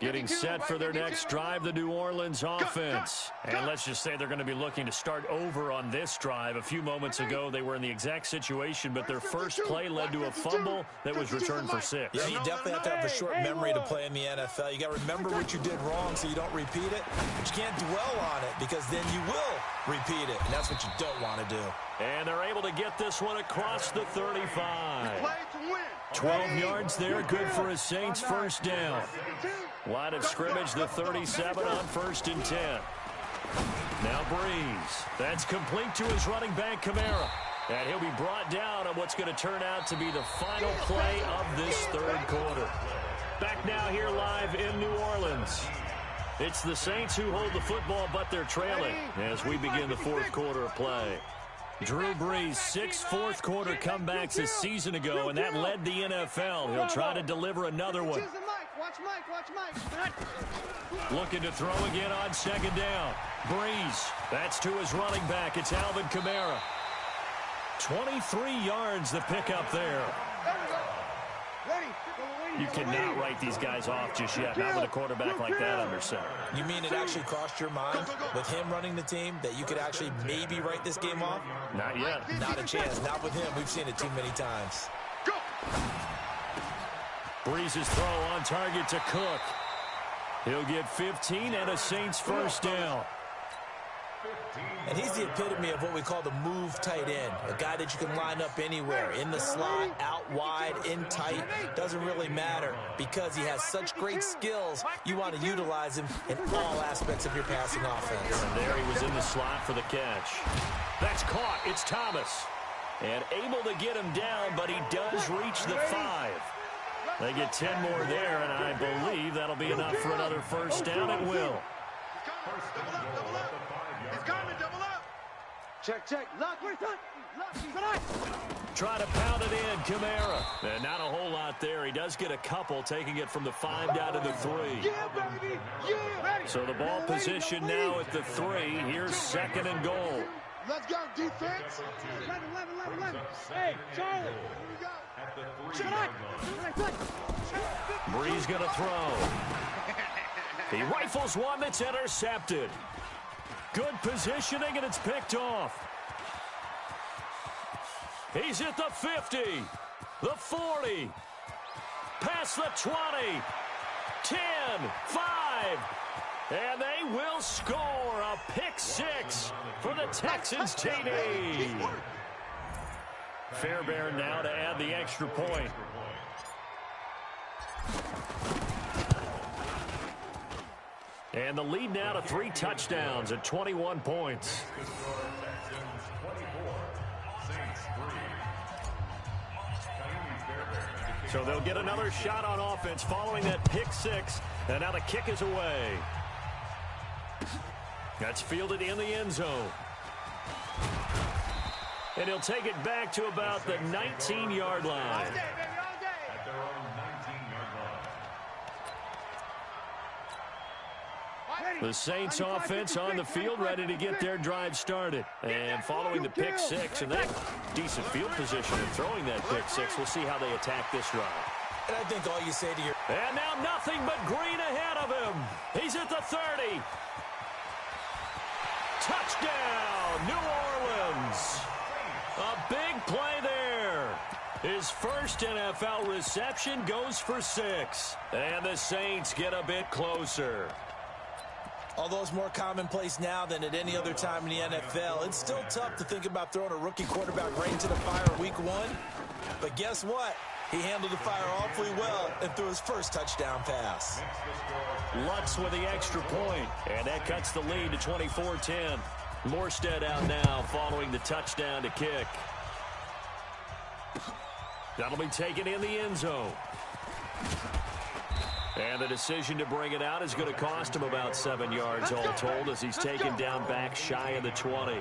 Getting set for their next drive, the New Orleans offense. And let's just say they're going to be looking to start over on this drive. A few moments ago, they were in the exact situation, but their first play led to a fumble that was returned for 6. Yeah, you definitely have to have a short memory to play in the NFL. You got to remember what you did wrong so you don't repeat it. But you can't dwell on it because then you will repeat it, and that's what you don't want to do. And they're able to get this one across the 35. 12 yards there, good for a Saints first down. Line of scrimmage, the 37 on 1st and 10. Now Breeze. That's complete to his running back, Kamara. And he'll be brought down on what's going to turn out to be the final play of this third quarter. Back now here live in New Orleans. It's the Saints who hold the football, but they're trailing as we begin the fourth quarter of play. Drew Brees, 6 fourth-quarter comebacks a season ago, and that led the NFL. He'll try to deliver another one. Looking to throw again on 2nd down. Brees, that's to his running back. It's Alvin Kamara. 23 yards the pickup there. You cannot write these guys off just yet, not with a quarterback like that under center. You mean it actually crossed your mind with him running the team that you could actually maybe write this game off? Not yet. Not a chance. Not with him. We've seen it too many times. Brees' throw on target to Cook. He'll get 15 and a Saints first down. And he's the epitome of what we call the move tight end. A guy that you can line up anywhere, in the slot, out wide, in tight. Doesn't really matter because he has such great skills. You want to utilize him in all aspects of your passing offense. And there he was in the slot for the catch. That's caught. It's Thomas. And able to get him down, but he does reach the 5. They get 10 more there, and I believe that'll be enough for another first down. It will. Check. Lock. Try to pound it in, Kamara. And not a whole lot there. He does get a couple, taking it from the 5 down to the 3. Yeah, baby. Yeah. So the ball position now at the 3. Here's 2nd and goal. Let's go, defense. 11. Hey, Charlie. Here we go. Brees going to throw. He rifles one that's intercepted. Good positioning, and it's picked off. He's at the 50, the 40, past the 20, 10, 5, and they will score a pick 6 for the Texans TD. Fairbairn now to add the extra point. And the lead now to 3 touchdowns at 21 points. So they'll get another shot on offense following that pick 6. And now the kick is away. That's fielded in the end zone. And he'll take it back to about the 19-yard line. The Saints offense on the field, ready to get their drive started. And following the pick 6, and that decent field position and throwing that pick 6, we'll see how they attack this drive. And I think all you say to your... And now nothing but green ahead of him. He's at the 30. Touchdown, New Orleans. A big play there. His first NFL reception goes for 6. And the Saints get a bit closer. Although it's more commonplace now than at any other time in the NFL, it's still tough to think about throwing a rookie quarterback right into the fire week 1. But guess what? He handled the fire awfully well and threw his first touchdown pass. Lutz with the extra point, and that cuts the lead to 24-10. Morstead out now following the touchdown to kick. That'll be taken in the end zone. And the decision to bring it out is going to cost him about 7 yards all told as he's taken down back shy of the 20.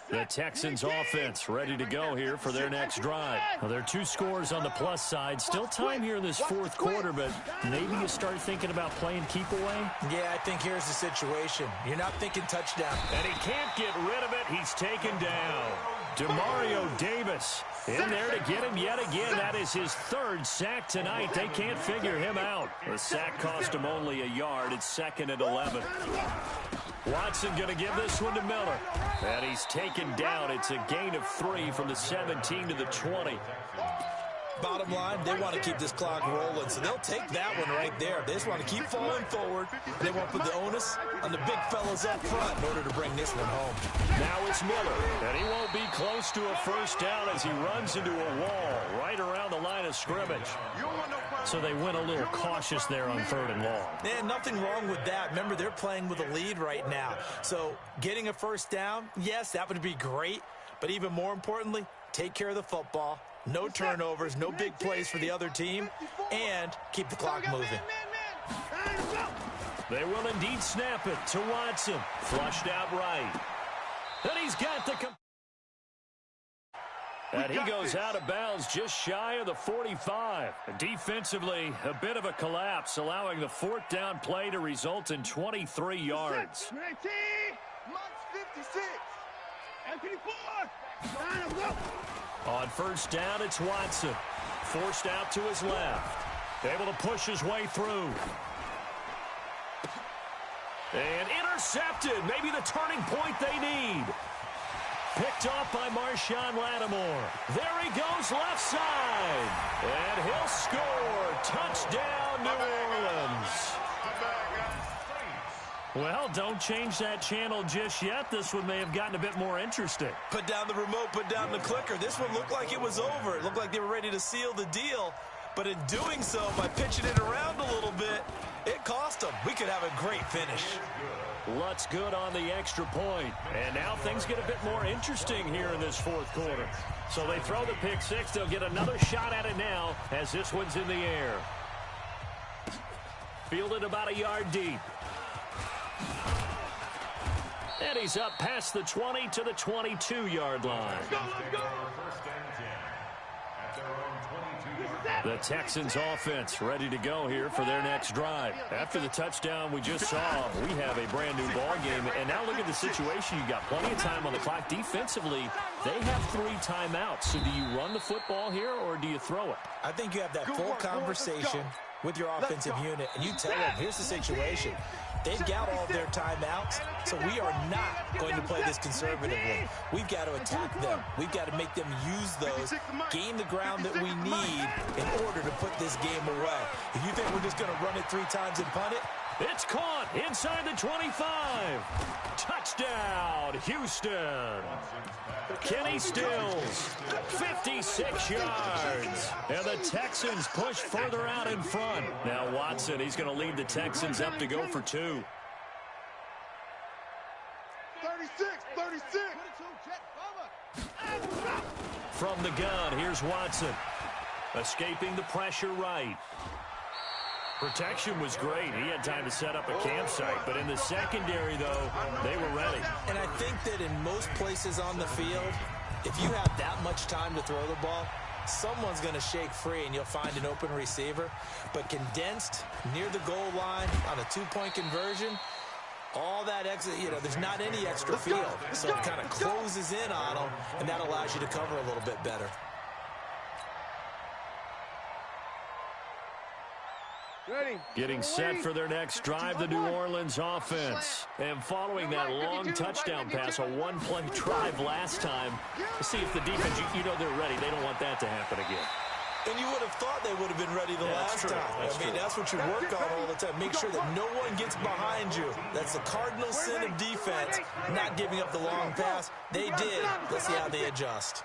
The Texans offense ready to go here for their next drive. Well, there are 2 scores on the plus side. Still time here in this fourth quarter, but maybe you start thinking about playing keep away? Yeah, I think here's the situation. You're not thinking touchdown. And he can't get rid of it. He's taken down. Demario Davis in there to get him yet again. That is his 3rd sack tonight. They can't figure him out. The sack cost him only a yard. It's 2nd and 11. Watson going to give this one to Miller. And he's taken down. It's a gain of 3 from the 17 to the 20. Bottom line, they want to keep this clock rolling, so they'll take that one right there. They just want to keep falling forward. They won't put the onus on the big fellas up front in order to bring this one home. Now it's Miller, and he won't be close to a first down as he runs into a wall right around the line of scrimmage. So they went a little cautious there on 3rd and long. And nothing wrong with that. Remember, they're playing with a lead right now. So getting a first down, yes, that would be great. But even more importantly, take care of the football. No turnovers, no big plays for the other team, and keep the clock moving. They will indeed snap it to Watson. Flushed out right. And he's got the... And he goes out of bounds just shy of the 45. Defensively, a bit of a collapse, allowing the 4th down play to result in 23 yards. 56. And 54. On first down, it's Watson. Forced out to his left. Able to push his way through. And intercepted. Maybe the turning point they need. Picked off by Marshawn Lattimore. There he goes, left side. And he'll score. Touchdown, New Orleans. Well, don't change that channel just yet. This one may have gotten a bit more interesting. Put down the remote, put down the clicker. This one looked like it was over. It looked like they were ready to seal the deal. But in doing so, by pitching it around a little bit, it cost them. We could have a great finish. Lutz good on the extra point. And now things get a bit more interesting here in this 4th quarter. So they throw the pick 6. They'll get another shot at it now as this one's in the air. Fielded about a yard deep. And he's up past the 20 to the 22-yard line. The Texans offense ready to go here for their next drive. After the touchdown we just saw, we have a brand new ball game. And now look at the situation. You got plenty of time on the clock. Defensively, they have 3 timeouts. So do you run the football here or do you throw it? I think you have that full conversation with your offensive unit, and you tell them, here's the situation. They've got all of their timeouts, so we are not going to play this conservatively. We've got to attack them. We've got to make them use those, gain the ground that we need in order to put this game away. If you think we're just going to run it 3 times and punt it, it's caught inside the 25. Touchdown, Houston. Kenny Stills, 56 yards. And the Texans push further out in front. Now Watson, he's going to lead the Texans up to go for 2. 36. From the gun, here's Watson. Escaping the pressure right. Protection was great. He had time to set up a campsite. But in the secondary, though, they were ready. And I think that in most places on the field, if you have that much time to throw the ball, someone's going to shake free and you'll find an open receiver. But condensed near the goal line on a 2-point conversion, all that exit, there's not any extra field. So it kind of closes in on them, and that allows you to cover a little bit better. Getting set for their next drive, the New Orleans offense. And following that long touchdown pass, a 1-play drive last time, to see if the defense, they're ready. They don't want that to happen again. And you would have thought they would have been ready the last time. That's what you work on all the time. Make sure that no one gets behind you. That's the cardinal sin of defense, not giving up the long pass. They did. Let's see how they adjust.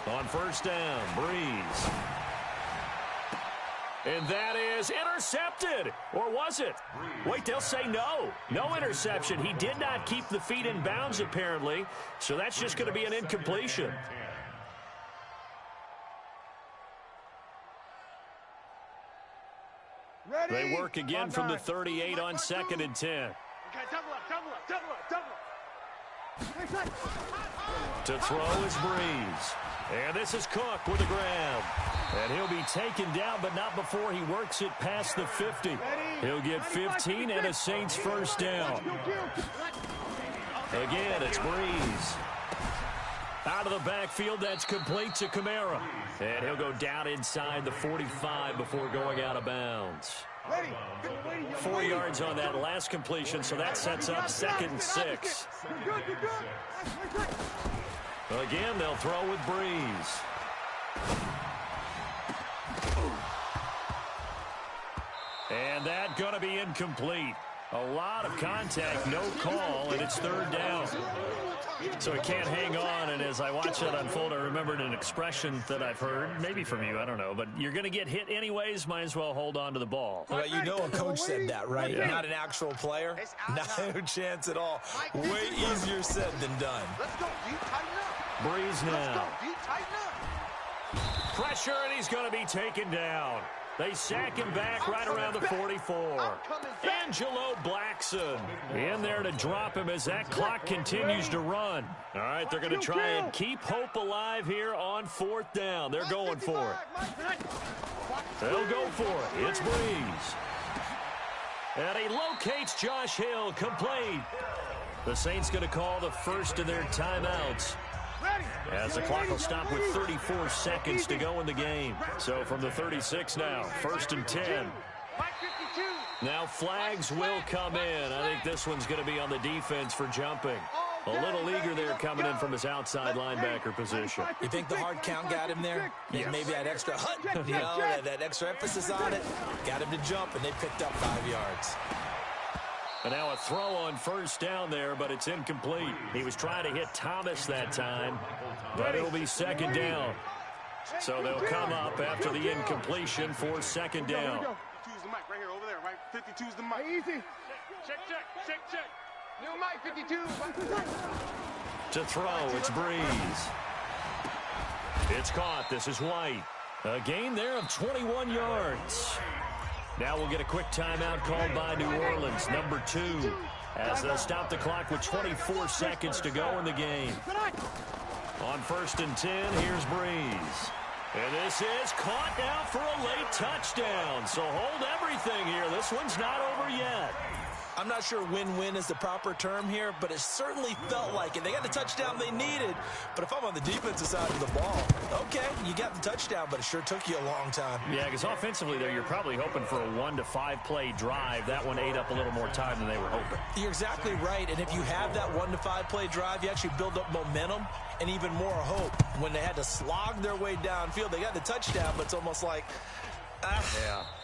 On first down, Breeze. And that is intercepted. Or was it? Wait, they'll say no. No interception. He did not keep the feet in bounds, apparently. So that's just going to be an incompletion. Ready? They work again from the 38 on 2nd and 10. Okay, double up. To throw is Breeze. And this is Cook with the grab. And he'll be taken down, but not before he works it past the 50. He'll get 15 and a Saints first down. Again, it's Breeze. Out of the backfield, that's complete to Kamara. And he'll go down inside the 45 before going out of bounds. 4 yards on that last completion, so that sets up 2nd and 6. Again, they'll throw with Breeze. And that's going to be incomplete. A lot of contact, no call, and it's 3rd down. So he can't hang on, and as I watch that unfold, I remembered an expression that I've heard, maybe from you, I don't know, but you're going to get hit anyways, might as well hold on to the ball. Well, you know a coach said that, right? Yeah. Not an actual player. No chance at all. Way easier said than done. Let's go, D. Tighten up. Breeze now. Let's go, D. Tighten up. Pressure, and he's going to be taken down. They sack him back right around the 44. Angelo Blackson in there to drop him as that clock continues to run. All right, they're going to try and keep hope alive here on 4th down. They're going for it. They'll go for it. It's Breeze. And he locates Josh Hill, complete. The Saints going to call the first of their timeouts, as the clock will stop with 34 seconds to go in the game. So from the 36 now, 1st and 10. Now flags will come in. I think this one's going to be on the defense for jumping. A little eager there coming in from his outside linebacker position. You think the hard count got him there? Yes. Maybe that extra that extra emphasis on it got him to jump, and they picked up 5 yards. And now a throw on 1st down there, but it's incomplete. He was trying to hit Thomas that time, but it'll be 2nd down. So they'll come up after the incompletion for 2nd down. 52's the mic right here, over there, right? 52's the mic. Easy. Check. New mic, 52. To throw, it's Breeze. It's caught. This is White. A gain there of 21 yards. Now we'll get a quick timeout called by New Orleans, number 2, as they'll stop the clock with 24 seconds to go in the game. On 1st and 10, here's Breeze. And this is caught now for a late touchdown. So hold everything here. This one's not over yet. I'm not sure win-win is the proper term here, but it certainly felt like it. They got the touchdown they needed, but if I'm on the defensive side of the ball, okay, you got the touchdown, but it sure took you a long time. Yeah, because offensively there, you're probably hoping for a 1 to 5 play drive. That one ate up a little more time than they were hoping. You're exactly right, and if you have that 1 to 5 play drive, you actually build up momentum and even more hope. When they had to slog their way downfield, they got the touchdown, but it's almost like,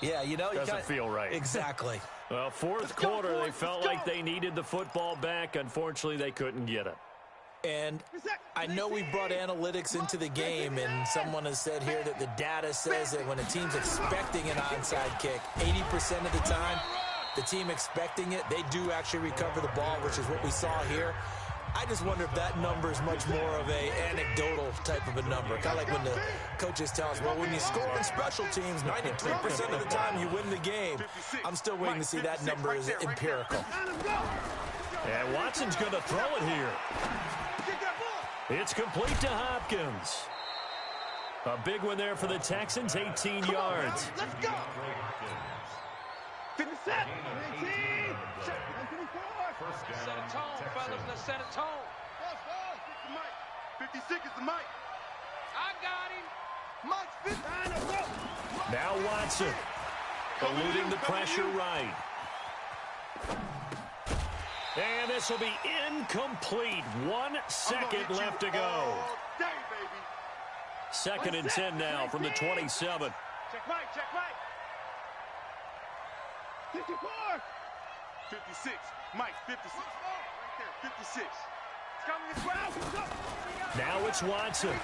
yeah, you know, doesn't feel right. Exactly. Well, 4th quarter, they felt like they needed the football back. Unfortunately, they couldn't get it. And I know we brought analytics into the game, and someone has said here that the data says that when a team's expecting an onside kick, 80% of the time, the team expecting it, they do actually recover the ball, which is what we saw here. I just wonder if that number is much more of a anecdotal type of a number. Kind of like when the coaches tell us, well, when you score on special teams, 93% of the time you win the game. I'm still waiting to see that number is empirical. And Watson's going to throw it here. It's complete to Hopkins. A big one there for the Texans, 18 yards. Let's go. Finish set. 18. Set a tone, fellas. Let's set a tone. 56 is the mic. I got him. Mike's 50. Now Watson, eluding the pressure right. And this will be incomplete. 1 second left to go. Day, baby. 2nd and 10 now from the 27. Check right. 54. 56. Mike, 56. Right there, 56. It's coming as well. Now it's Watson.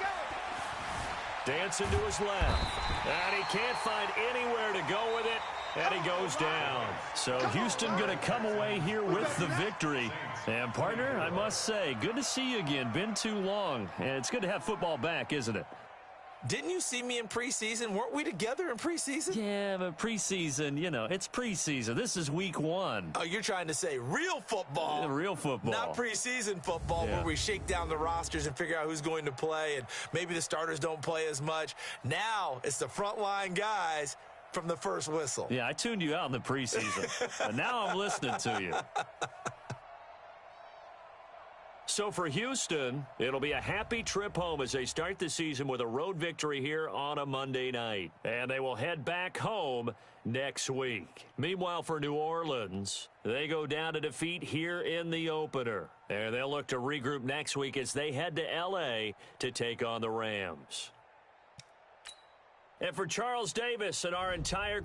Dancing to his left. And he can't find anywhere to go with it. And he goes down. So Houston going to come away here with the victory. And, partner, I must say, good to see you again. Been too long. And it's good to have football back, isn't it? Didn't you see me in preseason? Weren't we together in preseason? Yeah, but preseason, you know, it's preseason. This is week 1. Oh, you're trying to say real football. Real football. Not preseason football where we shake down the rosters and figure out who's going to play, and maybe the starters don't play as much. Now it's the frontline guys from the first whistle. Yeah, I tuned you out in the preseason, but now I'm listening to you. So for Houston, it'll be a happy trip home as they start the season with a road victory here on a Monday night. And they will head back home next week. Meanwhile, for New Orleans, they go down to defeat here in the opener. And they'll look to regroup next week as they head to L.A. to take on the Rams. And for Charles Davis and our entire